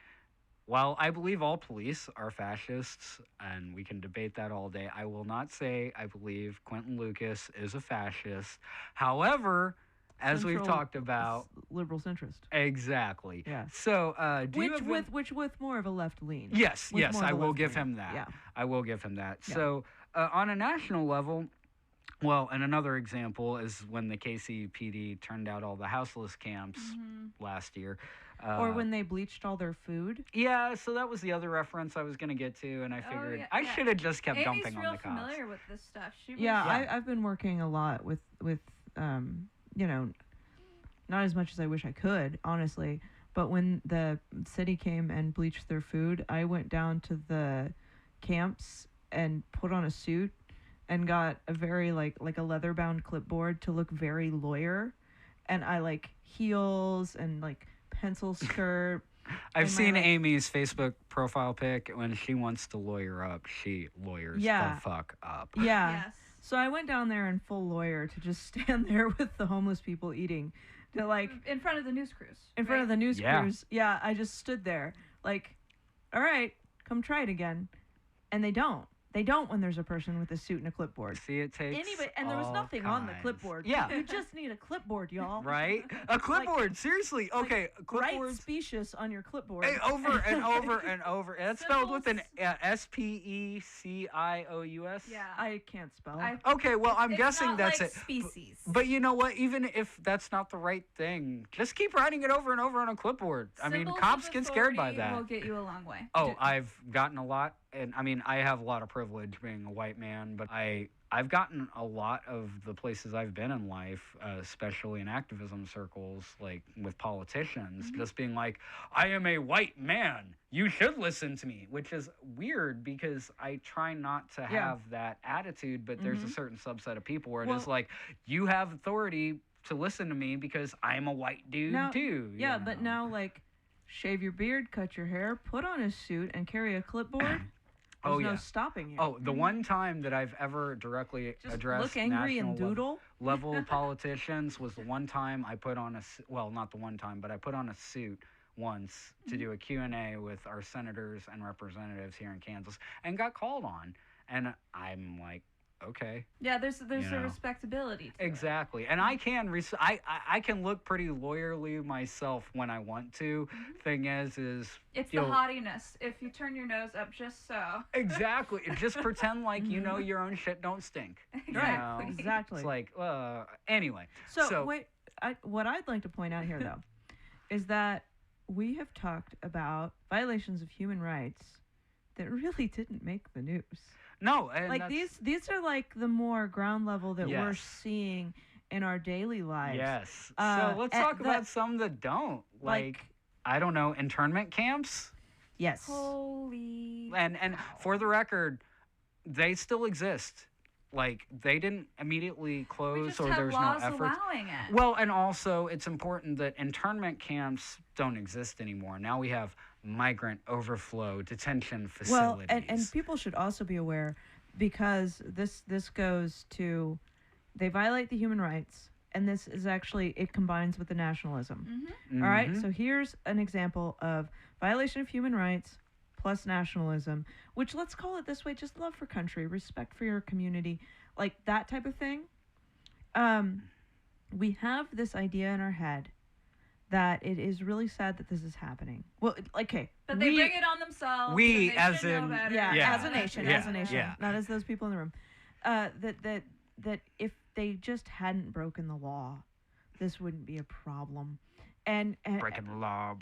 while I believe all police are fascists, and we can debate that all day, I will not say I believe Quentin Lucas is a fascist. However, as we've Central talked about, liberal centrist. exactly. Yeah. So, do you have Which with more of a left lean. Yes, With yes, more of I a will left give lean. him that. Yeah. I will give him that. Yeah. So, on a national level, well, and another example is when the KCPD turned out all the houseless camps last year. Or when they bleached all their food. Yeah, so that was the other reference I was going to get to, and I figured yeah, I yeah. should have just kept Amy's dumping real on the cops. familiar with this stuff. She was, Yeah, I've been working a lot with you know, not as much as I wish I could, honestly. But when the city came and bleached their food, I went down to the camps and put on a suit and got a very like a leather bound clipboard to look very lawyer, and I like heels and like pencil skirt. I've and my, seen like- Amy's Facebook profile pic. When she wants to lawyer up, she lawyers Yeah. the fuck up. Yeah. Yes. So I went down there in full lawyer to just stand there with the homeless people eating, to like In front of the news crews. in front of the news Yeah. crews. Yeah, I just stood there like, all right, come try it again, and they don't. They don't when there's a person with a suit and a clipboard. See, it takes Anybody, and there was all nothing on the kinds. clipboard. Yeah. You just need a clipboard, y'all. Right? A clipboard, seriously. Okay, Write clipboards. specious on your clipboard. Hey, over and over and over. And that's spelled with an Symbols. Specious. Yeah. I can't spell. Okay, well, I'm It's guessing not that's like it. Species. But you know what? Even if that's not the right thing, just keep writing it over and over on a clipboard. I mean, Symbols cops of get scared by authority that. Will get you a long way. Oh, I've gotten a lot, and I mean, I have a lot of privilege being a white man, but I've gotten a lot of the places I've been in life, especially in activism circles, like with politicians, just being like, I am a white man. You should listen to me, which is weird because I try not to have that attitude, but there's a certain subset of people where it is like, you have authority to listen to me because I'm a white dude Now- too. yeah, you but know? now like, shave your beard, cut your hair, put on a suit, and carry a clipboard. There's no stopping you. Oh, the one time that I've ever directly Just addressed look angry and national doodle. level politicians was the one time I put on well, not the one time, but I put on a suit once to do a Q&A with our senators and representatives here in Kansas and got called on. And I'm like, okay. Yeah, there's You a know. respectability to it. Exactly. And I can I can look pretty lawyerly myself when I want to. Thing is It's you the know, haughtiness. If you turn your nose up just so. Exactly. Just pretend like you know your own shit don't stink. you know? Exactly. Exactly. It's like, anyway. So wait, what I'd like to point out here, though, is that we have talked about violations of human rights that really didn't make the news. No, and Like these are like the more ground level that we're Yes. seeing in our daily lives. Yes. Uh, So let's at talk the- about some that don't. Like, I don't know, internment camps. Yes. Holy. And for the record, they still exist. Like, they didn't immediately We close, just or have there's no laws efforts. allowing it. Well, and also it's important that internment camps don't exist anymore. Now we have migrant overflow detention facilities. Well, and people should also be aware, because this goes to, they violate the human rights, and this is actually, it combines with the nationalism. All right, so here's an example of violation of human rights plus nationalism, which, let's call it this way, just love for country, respect for your community, like that type of thing. We have this idea in our head that it is really sad that this is happening. Well, okay. But they bring it on themselves. we, and they as should know in- better. Yeah. as a nation, Yeah. not as those people in the room. That if they just hadn't broken the law, this wouldn't be a problem. And breaking the law.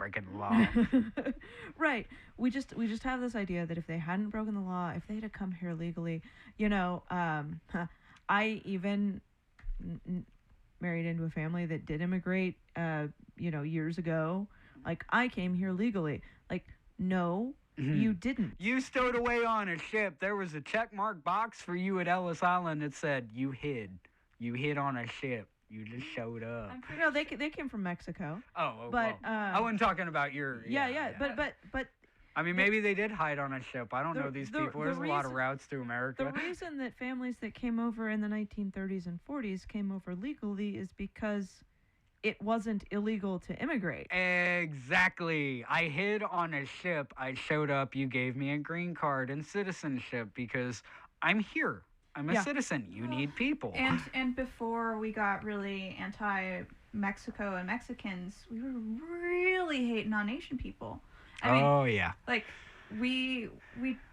right. We just have this idea that if they hadn't broken the law, if they'd have come here legally, I even married into a family that did immigrate, years ago. Like, I came here legally. Like, no, you didn't. You stowed away on a ship. There was a checkmark box for you at Ellis Island that said you hid. You hid on a ship. You just showed up. I'm pretty No, sure. they came from Mexico. But But I wasn't talking about your. Yeah. But I mean, maybe they did hide on a ship. I don't know these people. There's a lot of routes to America. the reason that families that came over in the 1930s and 40s came over legally is because it wasn't illegal to immigrate. Exactly. I hid on a ship. I showed up. You gave me a green card and citizenship because I'm here. I'm a citizen. You need people. And before we got really anti-Mexico and Mexicans, we were really hating on Asian people. I mean, yeah. like, we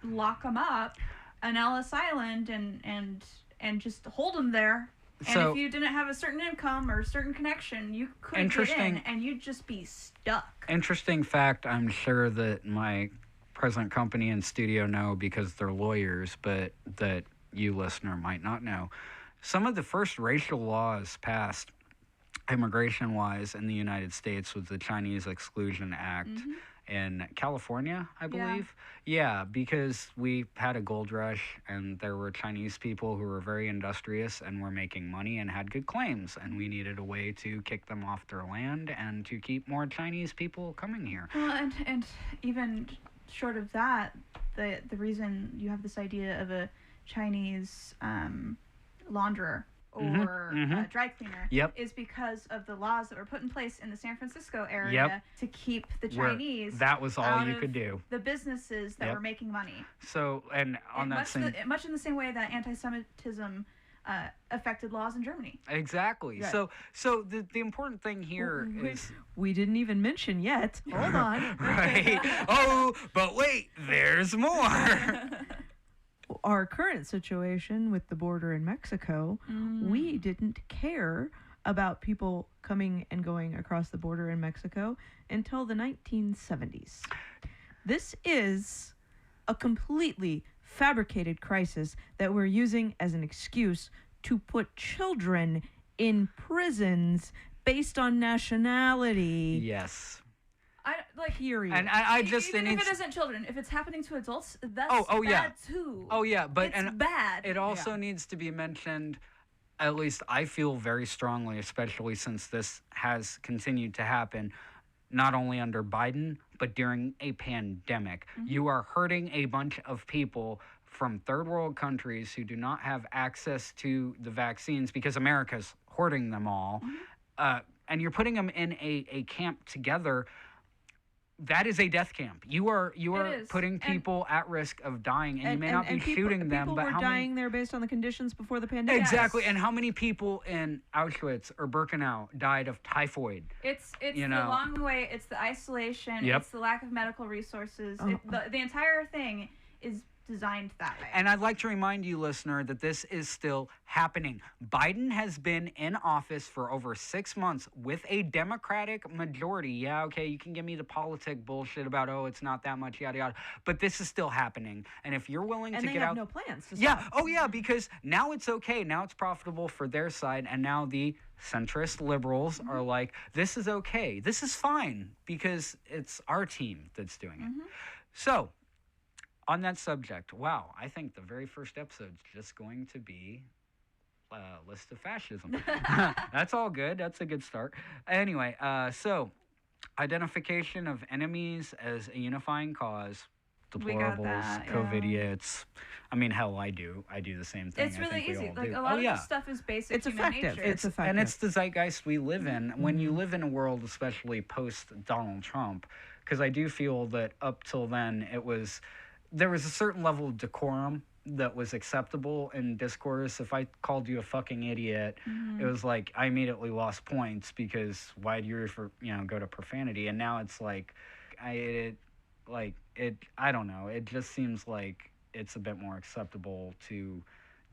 lock them up on Ellis Island and just hold them there. And So- if you didn't have a certain income or a certain connection, you couldn't get in, Interesting. and you'd just be stuck. Interesting fact, I'm sure that my present company and studio know because they're lawyers, but that you listener might not know. Some of the first racial laws passed immigration-wise in the United States was the Chinese Exclusion Act in California, I believe. Yeah, because we had a gold rush and there were Chinese people who were very industrious and were making money and had good claims, and we needed a way to kick them off their land and to keep more Chinese people coming here. Well, and even short of that, the reason you have this idea of a Chinese launderer or dry cleaner is because of the laws that were put in place in the San Francisco area to keep the Chinese that was all out you of could do. the businesses that were making money. So, and on that same... much in the same way that anti-Semitism affected laws in Germany. Exactly. Right. So the important thing here is... We didn't even mention yet. Hold on. Right. Oh, but wait, there's more. Our current situation with the border in Mexico, we didn't care about people coming and going across the border in Mexico until the 1970s. This is a completely fabricated crisis that we're using as an excuse to put children in prisons based on nationality. Yes. Period. And I just... even if it isn't children, if it's happening to adults, that's yeah. bad too. Oh, yeah, but... It's bad. It also needs to be mentioned, at least I feel very strongly, especially since this has continued to happen, not only under Biden, but during a pandemic. You are hurting a bunch of people from third world countries who do not have access to the vaccines because America's hoarding them all. And you're putting them in a camp together. That is a death camp. You are putting people at risk of dying, and you may not be shooting them, but people were dying there based on the conditions before the pandemic. Exactly. And how many people in Auschwitz or Birkenau died of typhoid? It's the long way. It's the isolation. Yep. It's the lack of medical resources. The entire thing is designed that way. And I'd like to remind you, listener, that this is still happening. Biden has been in office for over 6 months with a Democratic majority. Yeah, okay, you can give me the politic bullshit about, it's not that much, yada, yada. But this is still happening. And if you're willing to get out... And they have no plans to Yeah, stop. because now it's okay. Now it's profitable for their side. And now the centrist liberals are like, this is okay. This is fine because it's our team that's doing it. So... on that subject, wow, I think the very first episode's just going to be a list of fascism. That's all good. That's a good start. Anyway, so identification of enemies as a unifying cause. We got Deplorables, that, yeah. COVIDiots. I mean, hell, I do the same thing. It's I really think we easy. all Like do. a lot of yeah. this stuff is basic It's human effective. nature. It's effective. And it's the zeitgeist we live in. When you live in a world, especially post Donald Trump, because I do feel that up till then there was a certain level of decorum that was acceptable in discourse. If I called you a fucking idiot, it was like I immediately lost points because why do you go to profanity? And now it's like I don't know. It just seems like it's a bit more acceptable to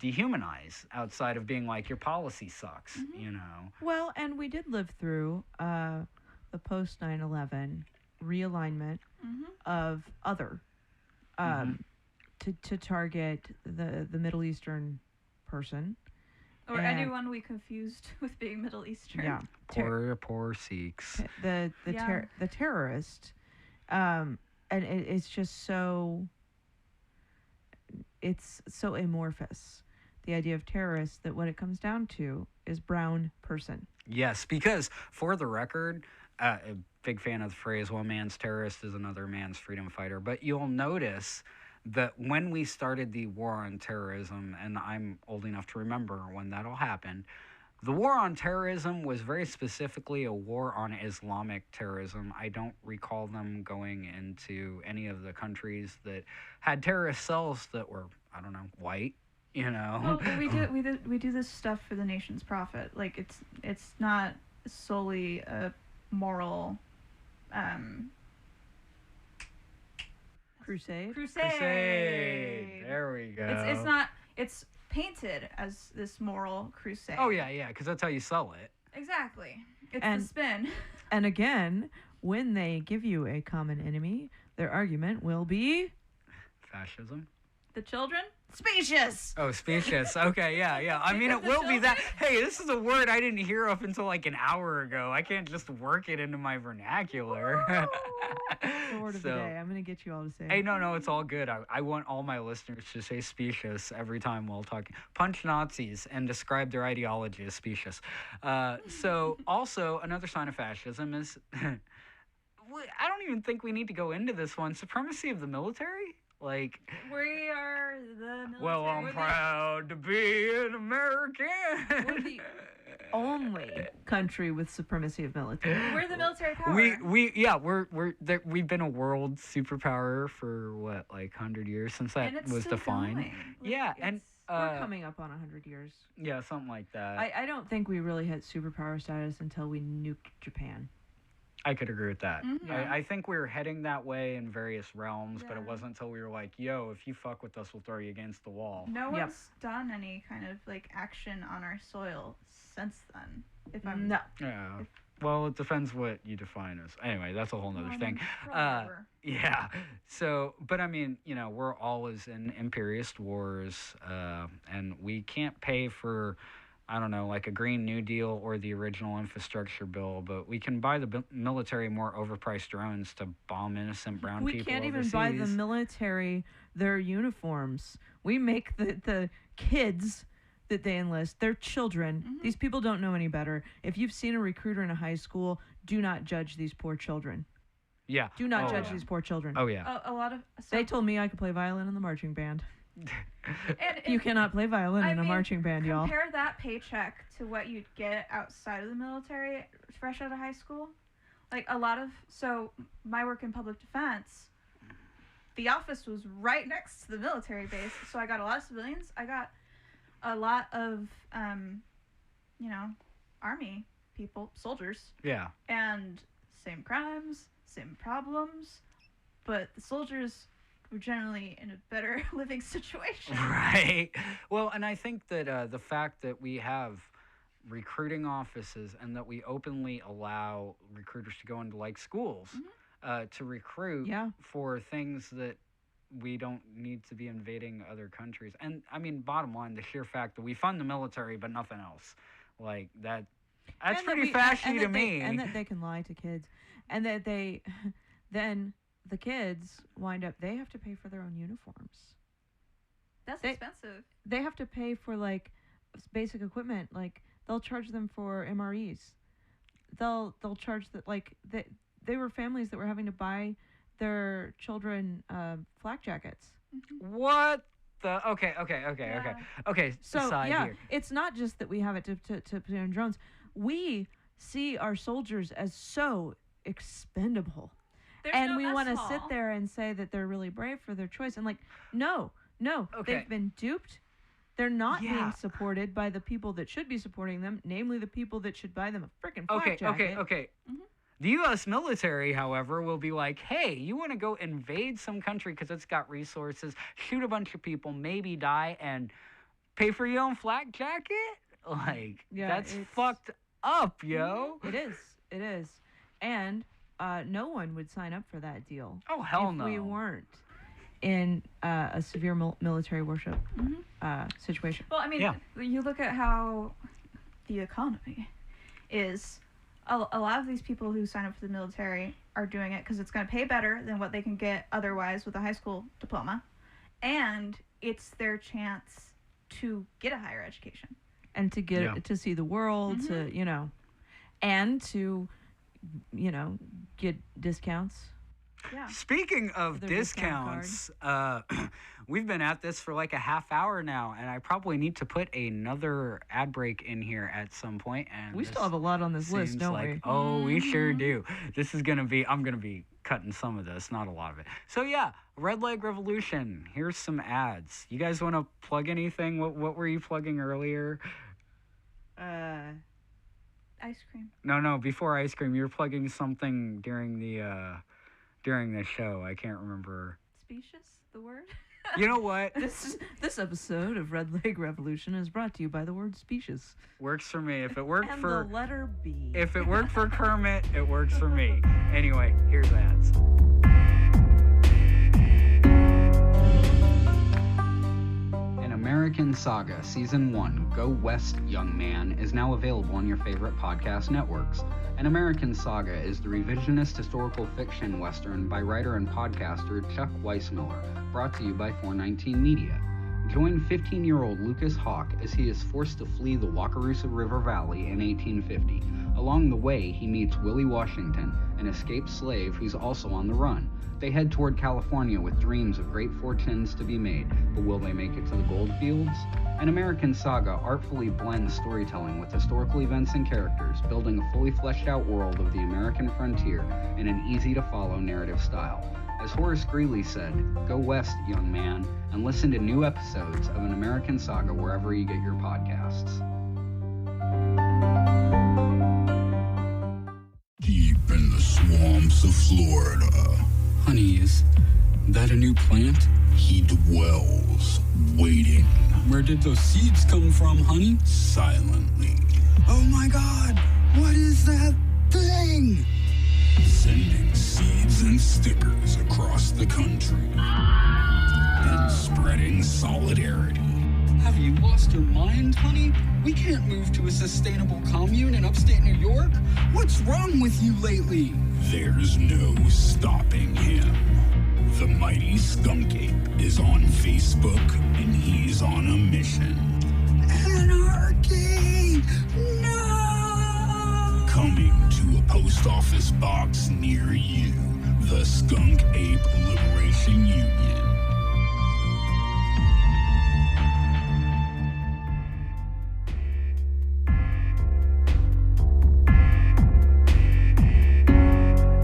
dehumanize outside of being like your policy sucks, you know. Well, and we did live through the post 9/11 realignment of other to target the Middle Eastern person. Or and- anyone we confused with being Middle Eastern. Yeah, Poor Sikhs. the Yeah. the terrorist, and it's just so. It's so amorphous, the idea of terrorists, that what it comes down to is brown person. Yes, because for the record, a big fan of the phrase "one man's terrorist is another man's freedom fighter." But you'll notice that when we started the war on terrorism, and I'm old enough to remember when that all happened, the war on terrorism was very specifically a war on Islamic terrorism. I don't recall them going into any of the countries that had terrorist cells that were, I don't know, white, you know. Well, we do this stuff for the nation's profit. Like it's not solely a moral Crusade. Crusade. There we go. It's not. It's painted as this moral crusade. Oh yeah, because that's how you sell it. Exactly. It's And- the spin. And again, when they give you a common enemy, their argument will be Fascism. The children. specious. Oh, specious. Okay, yeah. I mean, it The will be that. children. Hey, this is a word I didn't hear up until like an hour ago. I can't just work it into my vernacular. The word of the day. I'm gonna get you all to say. Hey, no, it's all good. I want all my listeners to say specious every time while talking. Punch Nazis and describe their ideology as specious. So, also, another sign of fascism is, I don't even think we need to go into this one. Supremacy of the military? Like, We are the military. well, I'm We're proud to be an American. We're the only country with supremacy of military. We're the military power. We've been a world superpower for what, like 100 years since that and it's was still defined. going. Like, Yeah, and it's- We're coming up on 100 years. yeah, something like that. I don't think we really hit superpower status until we nuked Japan. I could agree with that. Mhm. I think we were heading that way in various realms, but it Yeah. wasn't until we were like, yo, if you fuck with us, we'll throw you against the wall. No Yep. one's done any kind of like action on our soil since then. If I'm No. Yeah. Well, it depends what you define as. Anyway, that's a whole nother Well, thing. whatever. Yeah. So, but I mean, we're always in imperialist wars, and we can't pay for, I don't know, like a Green New Deal or the original infrastructure bill, but we can buy the military more overpriced drones to bomb innocent brown We people can't overseas. even buy the military their uniforms. We make the kids that they enlist, their children. Mhm. These people don't know any better. If you've seen a recruiter in a high school, do not judge these poor children. Yeah. Do not Oh, judge yeah. these poor children. Oh, yeah. A lot of They told me I could play violin in the marching band. and You cannot play violin I in a mean, marching band, y'all. compare that paycheck to what you'd get outside of the military fresh out of high school. Like so my work in public defense, the office was right next to the military base, so I got a lot of civilians. I got a lot of army people, soldiers, Yeah. and same crimes, same problems, but the soldiers were generally in a better living situation. Right. Well, and I think that the fact that we have recruiting offices and that we openly allow recruiters to go into like schools to recruit Yeah. for things that we don't need to be invading other countries. And I mean, bottom line, the sheer fact that we fund the military but nothing else, like that's And that pretty we- fashy and to that me. and that they can lie to kids, and that they then the kids wind up, they have to pay for their own uniforms. That's They- expensive. They have to pay for like basic equipment. Like they'll charge them for MREs. They'll charge that like they were families that were having to buy their children flak jackets. What the? Okay. Yeah. Okay. So Aside yeah, here. it's not just that we have it to put in drones. We see our soldiers as so expendable. There's And no we mess want to hall. sit there and say that they're really brave for their choice. And like, no, Okay. they've been duped. They're not Yeah. being supported by the people that should be supporting them, namely the people that should buy them a freaking flak jacket. Okay. Mhm. The U.S. military, however, will be like, hey, you want to go invade some country because it's got resources, shoot a bunch of people, maybe die, and pay for your own flak jacket? Like, Yeah, that's it's- fucked up, yo. It is. And no one would sign up for that deal Oh, hell if no. we weren't in a severe military worship situation. Well, I mean, Yeah. you look at how the economy is. A lot of these people who sign up for the military are doing it because it's going to pay better than what they can get otherwise with a high school diploma, and it's their chance to get a higher education. And to get Yeah. to see the world, to and to get discounts. Yeah. Speaking of Their discount discounts, we've been at this for like a half hour now, and I probably need to put another ad break in here at some point. And We this still have a lot on this list, seems don't like, we? Oh, we sure do. This is gonna be. I'm gonna be cutting some of this, not a lot of it. So yeah, Red Leg Revolution. Here's some ads. You guys want to plug anything? What were you plugging earlier? Ice cream. No. Before ice cream, you were plugging something during the show. I can't remember. Specious, the word. You know what? This episode of Red Leg Revolution is brought to you by the word specious Works for me. If it worked and for the letter B. if it worked for Kermit, it works for me. Anyway, here's ads. An American Saga Season 1, Go West, Young Man, is now available on your favorite podcast networks. An American Saga is the revisionist historical fiction western by writer and podcaster Chuck Weissmiller, brought to you by 419 Media. Join 15-year-old Lucas Hawk as he is forced to flee the Wakarusa River Valley in 1850. Along the way, he meets Willie Washington, an escaped slave who's also on the run. They head toward California with dreams of great fortunes to be made, but will they make it to the gold fields? An American Saga artfully blends storytelling with historical events and characters, building a fully fleshed out world of the American frontier in an easy-to-follow narrative style. As Horace Greeley said, go west, young man, and listen to new episodes of An American Saga wherever you get your podcasts. Deep in the swamps of Florida, Honey, is that a new plant? he dwells, waiting Where did those seeds come from, honey? silently, Oh my god, what is that thing? sending seeds and stickers across the country, and spreading solidarity. Have you lost your mind, honey? We can't move to a sustainable commune in upstate New York. What's wrong with you lately? There's no stopping him. The mighty Skunk Ape is on Facebook, and he's on a mission. Anarchy! No! Coming to a post office box near you, the Skunk Ape Liberation Union.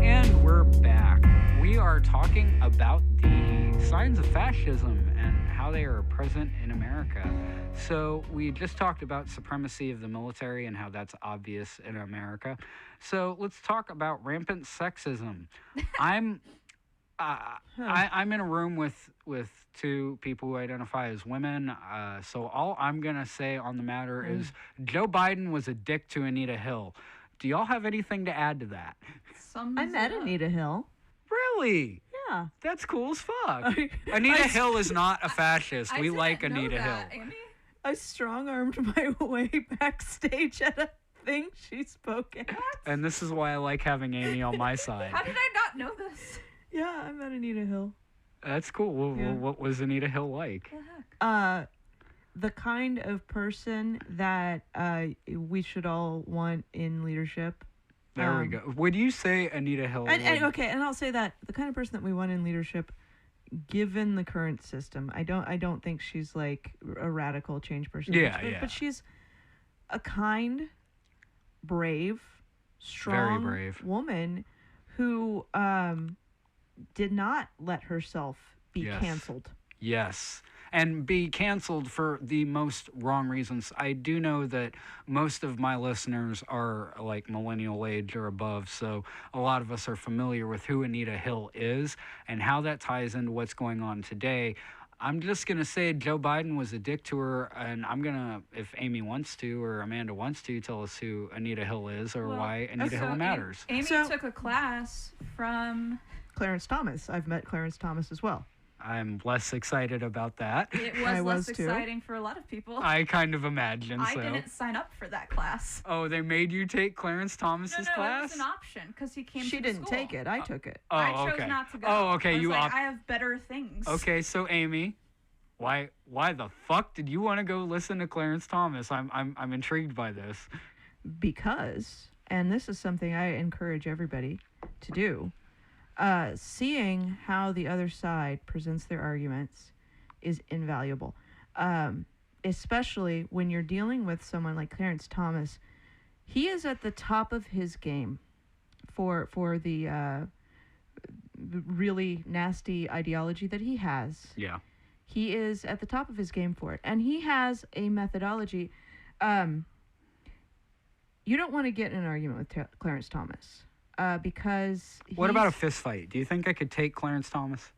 And we're back. We are talking about the signs of fascism and how they are present in America. So we just talked about supremacy of the military and how that's obvious in America. So let's talk about rampant sexism. I'm in a room with two people who identify as women. So all I'm gonna say on the matter is Joe Biden was a dick to Anita Hill. Do y'all have anything to add to that? I met Anita Hill. Really? Yeah. That's cool as fuck. Anita Hill is not a fascist. We like Anita Hill. Amy? I strong-armed my way backstage at a thing she spoke at. And this is why I like having Amy on my side. How did I not know this? Yeah, I met Anita Hill. That's cool. Yeah. What was Anita Hill like? What the heck? The kind of person that we should all want in leadership. There we go. Would you say Anita Hill? And I'll say that the kind of person that we want in leadership, given the current system, I don't think she's like a radical change person. But she's a kind, brave, strong, very brave woman who did not let herself be canceled. Yes. And be canceled for the most wrong reasons. I do know that most of my listeners are like millennial age or above, so a lot of us are familiar with who Anita Hill is and how that ties into what's going on today. I'm just going to say Joe Biden was a dick to her, and I'm going to, if Amy wants to or Amanda wants to, tell us who Anita Hill is or why Anita Hill matters. Amy took a class from Clarence Thomas. I've met Clarence Thomas as well. I'm less excited about that. It was less exciting for a lot of people. I kind of imagine I didn't sign up for that class. Oh, they made you take Clarence Thomas's class? No, it was an option because he came to the She didn't school. take it. I took it. Oh, I chose not to go. Oh, okay. I have better things. Okay, so Amy, why the fuck did you want to go listen to Clarence Thomas? I'm intrigued by this. Because, and this is something I encourage everybody to do, seeing how the other side presents their arguments is invaluable. Especially when you're dealing with someone like Clarence Thomas. He is at the top of his game for the really nasty ideology that he has. Yeah. He is at the top of his game for it. And he has a methodology. You don't want to get in an argument with Clarence Thomas. Because what about a fist fight? Do you think I could take Clarence Thomas?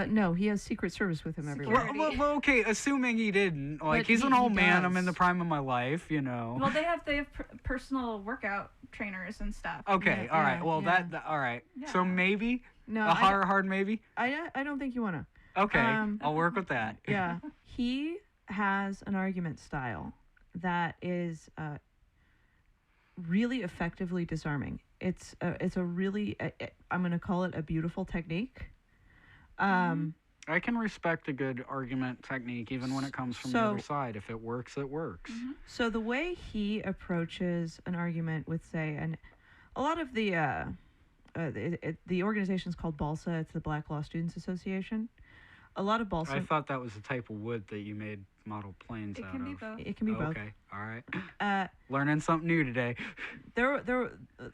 No, he has Secret Service with him everywhere. Well, okay, assuming he didn't. Like, he's an old man. I'm in the prime of my life, you know. Well, they have personal workout trainers and stuff. Okay, all right. Well, that all right. Yeah. So maybe a hard maybe. I don't think you want to. Okay, I'll work with that. Yeah, he has an argument style that is really effectively disarming. It's a really I'm going to call it a beautiful technique. I can respect a good argument technique even when it comes from the other side. If it works, it works. Mm-hmm. So the way he approaches an argument with, say, and a lot of the organization's called BALSA. It's the Black Law Students Association. A lot of BALSA. I thought that was the type of wood that you made model planes out of. It can be both. It can be both. Okay, all right. Learning something new today. There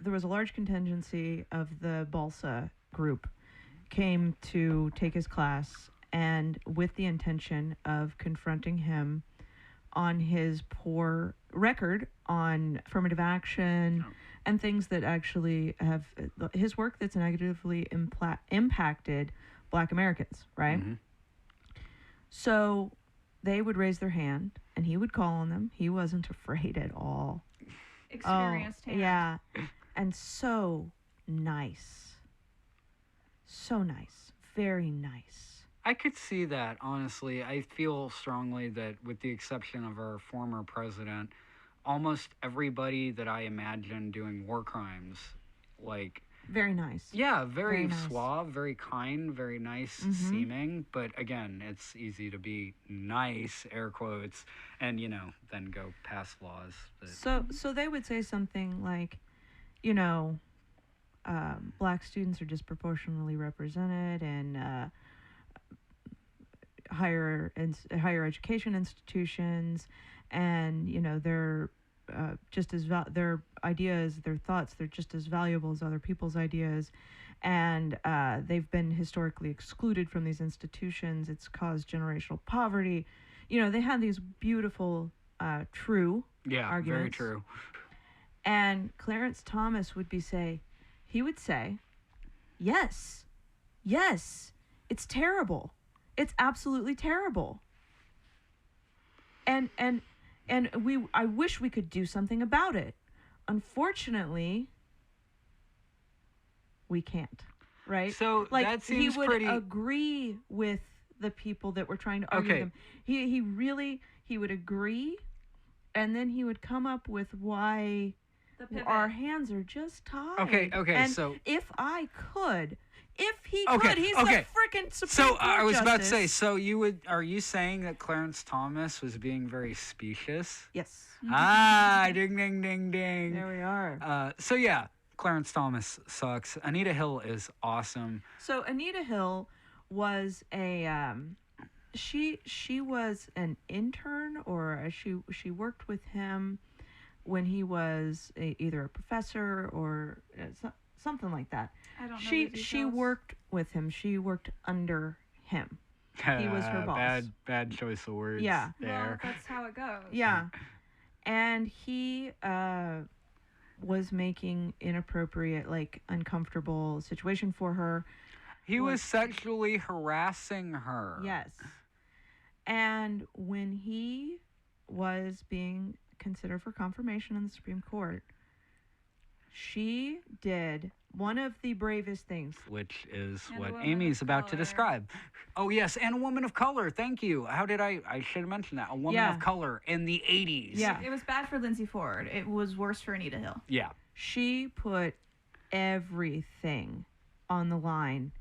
was a large contingency of the BALSA group came to take his class, and with the intention of confronting him on his poor record on affirmative action and things that actually have his work that's negatively impacted Black Americans, right? Mm-hmm. So they would raise their hand and he would call on them. He wasn't afraid at all. Experienced hand. Yeah. And so nice. So nice. Very nice. I could see that, honestly. I feel strongly that, with the exception of our former president, almost everybody that I imagine doing war crimes, like... Very nice. Yeah, very nice. Suave, very kind, very nice seeming. But again, it's easy to be nice, air quotes, and, then go past laws. So they would say something like, Black students are disproportionately represented in higher education institutions, and they're just as their ideas, their thoughts, they're just as valuable as other people's ideas, and they've been historically excluded from these institutions. It's caused generational poverty. They had these beautiful, true arguments. Very true. And Clarence Thomas would say, yes, it's terrible. It's absolutely terrible. And I wish we could do something about it. Unfortunately, we can't, right? So that seems he would pretty... agree with the people that were trying to argue them. He would agree, and then he would come up with why The pivot. our hands are just tied. Okay, And so- if I could, if he Okay, could, he's okay. the freaking Supreme So Court I was about to say, justice. so are you saying that Clarence Thomas was being very specious? Yes. Ah, ding, ding, ding, ding. There we are. So yeah, Clarence Thomas sucks. Anita Hill is awesome. So Anita Hill was a she was an intern, or she worked with him when he was either a professor or something like that. I don't know. She the details. worked with him. She worked under him. He was her boss. Bad choice of words. Yeah. Well, There. that's how it goes. Yeah. And he was making inappropriate, like uncomfortable situation for her. He was sexually harassing her. Yes. And when he was being considered for confirmation in the Supreme Court, she did one of the bravest things. Which is And a what woman Amy's of about to color. describe. Oh, yes, and a woman of color. Thank you. How did I should have mentioned that. A woman Yeah. of color in the 80s. Yeah. It was bad for Lindsay Ford. It was worse for Anita Hill. Yeah. She put everything on the line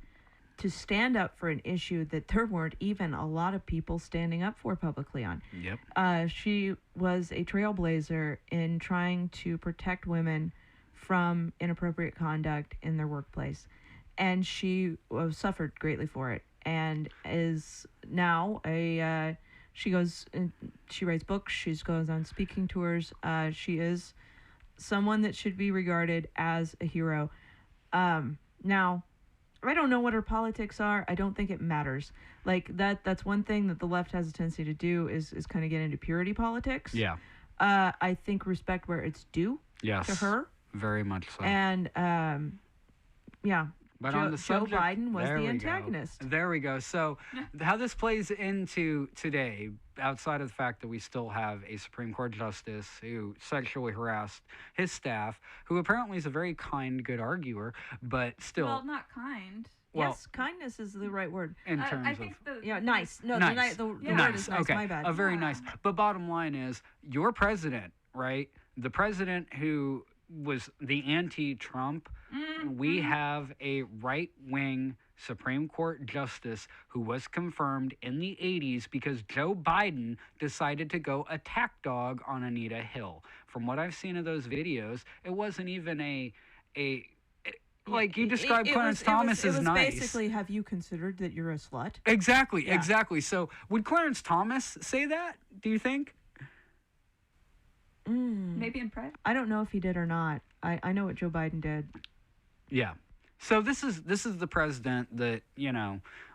to stand up for an issue that there weren't even a lot of people standing up for publicly on. Yep. She was a trailblazer in trying to protect women from inappropriate conduct in their workplace. And she suffered greatly for it, and is now she writes books, she goes on speaking tours. She is someone that should be regarded as a hero. Now, I don't know what her politics are. I don't think it matters. Like that's one thing that the left has a tendency to do is kind of get into purity politics. Yeah. I think respect where it's due Yes. to her. Very much so. And yeah. But Joe, on the subject, Joe Biden was there the we go. antagonist. There we go. So, how this plays into today, outside of the fact that we still have a Supreme Court justice who sexually harassed his staff, who apparently is a very kind, good arguer, but still, Well, not kind. well, Yes, kindness is the right word. in terms I of. think the Yeah, nice. No, Nice. the Yeah. word Nice. is nice. Okay. My bad. A very Yeah. nice. But bottom line is, your president, right? The president who was the anti-Trump. We have a right-wing Supreme Court justice who was confirmed in the 80s because Joe Biden decided to go attack dog on Anita Hill. From what I've seen of those videos, it wasn't even like you described Clarence Thomas as nice. Basically, have you considered that you're a slut? Exactly, Yeah. exactly. So would Clarence Thomas say that, do you think? maybe in private. I don't know if he did or not. I know what Joe Biden did. Yeah. So this is the president that,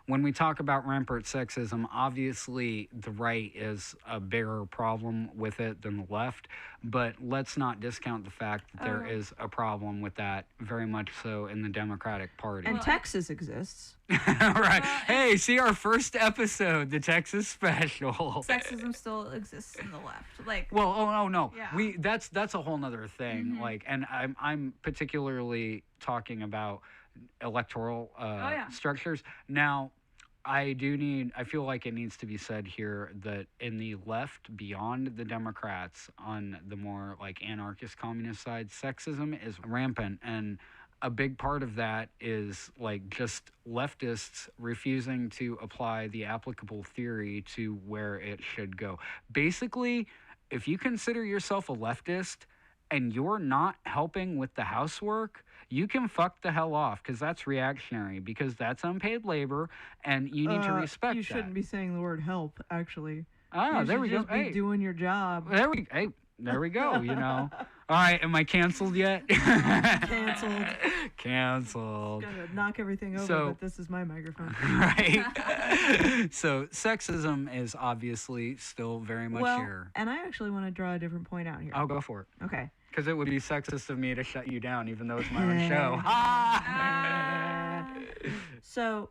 when we talk about rampant sexism, obviously the right is a bigger problem with it than the left, but let's not discount the fact that there is a problem with that, very much so in the Democratic Party. And Texas exists. Right. Hey, see our first episode, the Texas special. Sexism still exists in the left. Like, Well, oh no, Yeah. that's a whole nother thing. Like, and I'm particularly talking about electoral structures. Now, I feel like it needs to be said here that in the left, beyond the Democrats, on the more like anarchist communist side, sexism is rampant, and a big part of that is like just leftists refusing to apply the applicable theory to where it should go. Basically, if you consider yourself a leftist and you're not helping with the housework, you can fuck the hell off, because that's reactionary, because that's unpaid labor, and you need to respect You that. shouldn't be saying the word help, actually. Ah, You there should we go. just be doing your job. There we go, All right, am I canceled yet? Canceled. Canceled. Gonna knock everything over, So- but this is my microphone. Right. So sexism is obviously still very much Well, here. and I actually want to draw a different point out here. I'll go for it. Okay. Because it would be sexist of me to shut you down, even though it's my own show. Ah! So,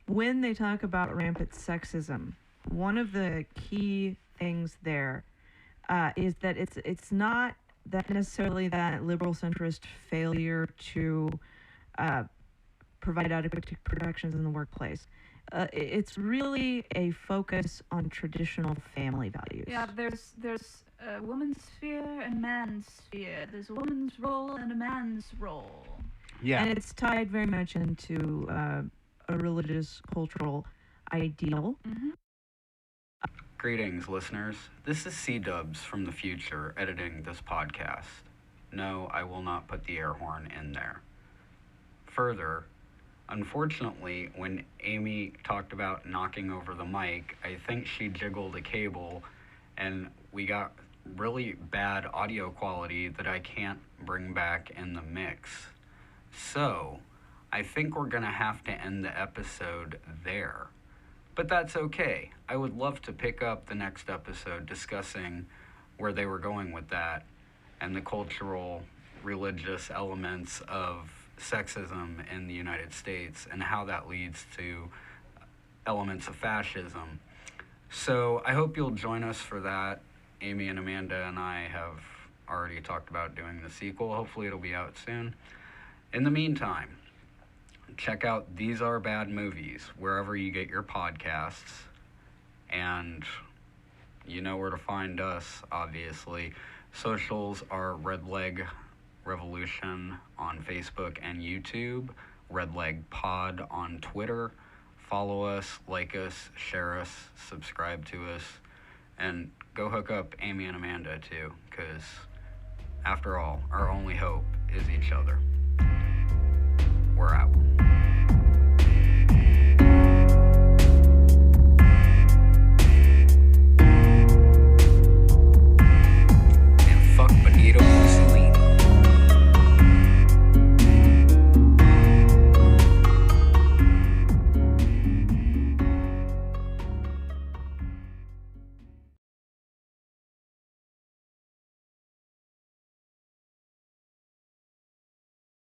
when they talk about rampant sexism, one of the key things there is that it's not that necessarily that liberal centrist failure to provide adequate protections in the workplace. It's really a focus on traditional family values. yeah, there's a woman's sphere and man's sphere. There's a woman's role and a man's role. Yeah. And it's tied very much into a religious, cultural ideal. Mm-hmm. Greetings, listeners. This is C-Dubs from the future editing this podcast. No, I will not put the air horn in there. Further, unfortunately, when Amy talked about knocking over the mic, I think she jiggled a cable and we got really bad audio quality that I can't bring back in the mix. So, I think we're going to have to end the episode there. But that's okay. I would love to pick up the next episode discussing where they were going with that and the cultural, religious elements of sexism in the United States and how that leads to elements of fascism. So I hope you'll join us for that. Amy and Amanda and I have already talked about doing the sequel. Hopefully it'll be out soon. In the meantime, check out These Are Bad Movies wherever you get your podcasts. And you know where to find us, obviously. Socials are Red Leg Revolution on Facebook and YouTube, Red Leg Pod on Twitter. Follow us, like us, share us, subscribe to us, and go hook up Amy and Amanda too, because after all, our only hope is each other. We're out.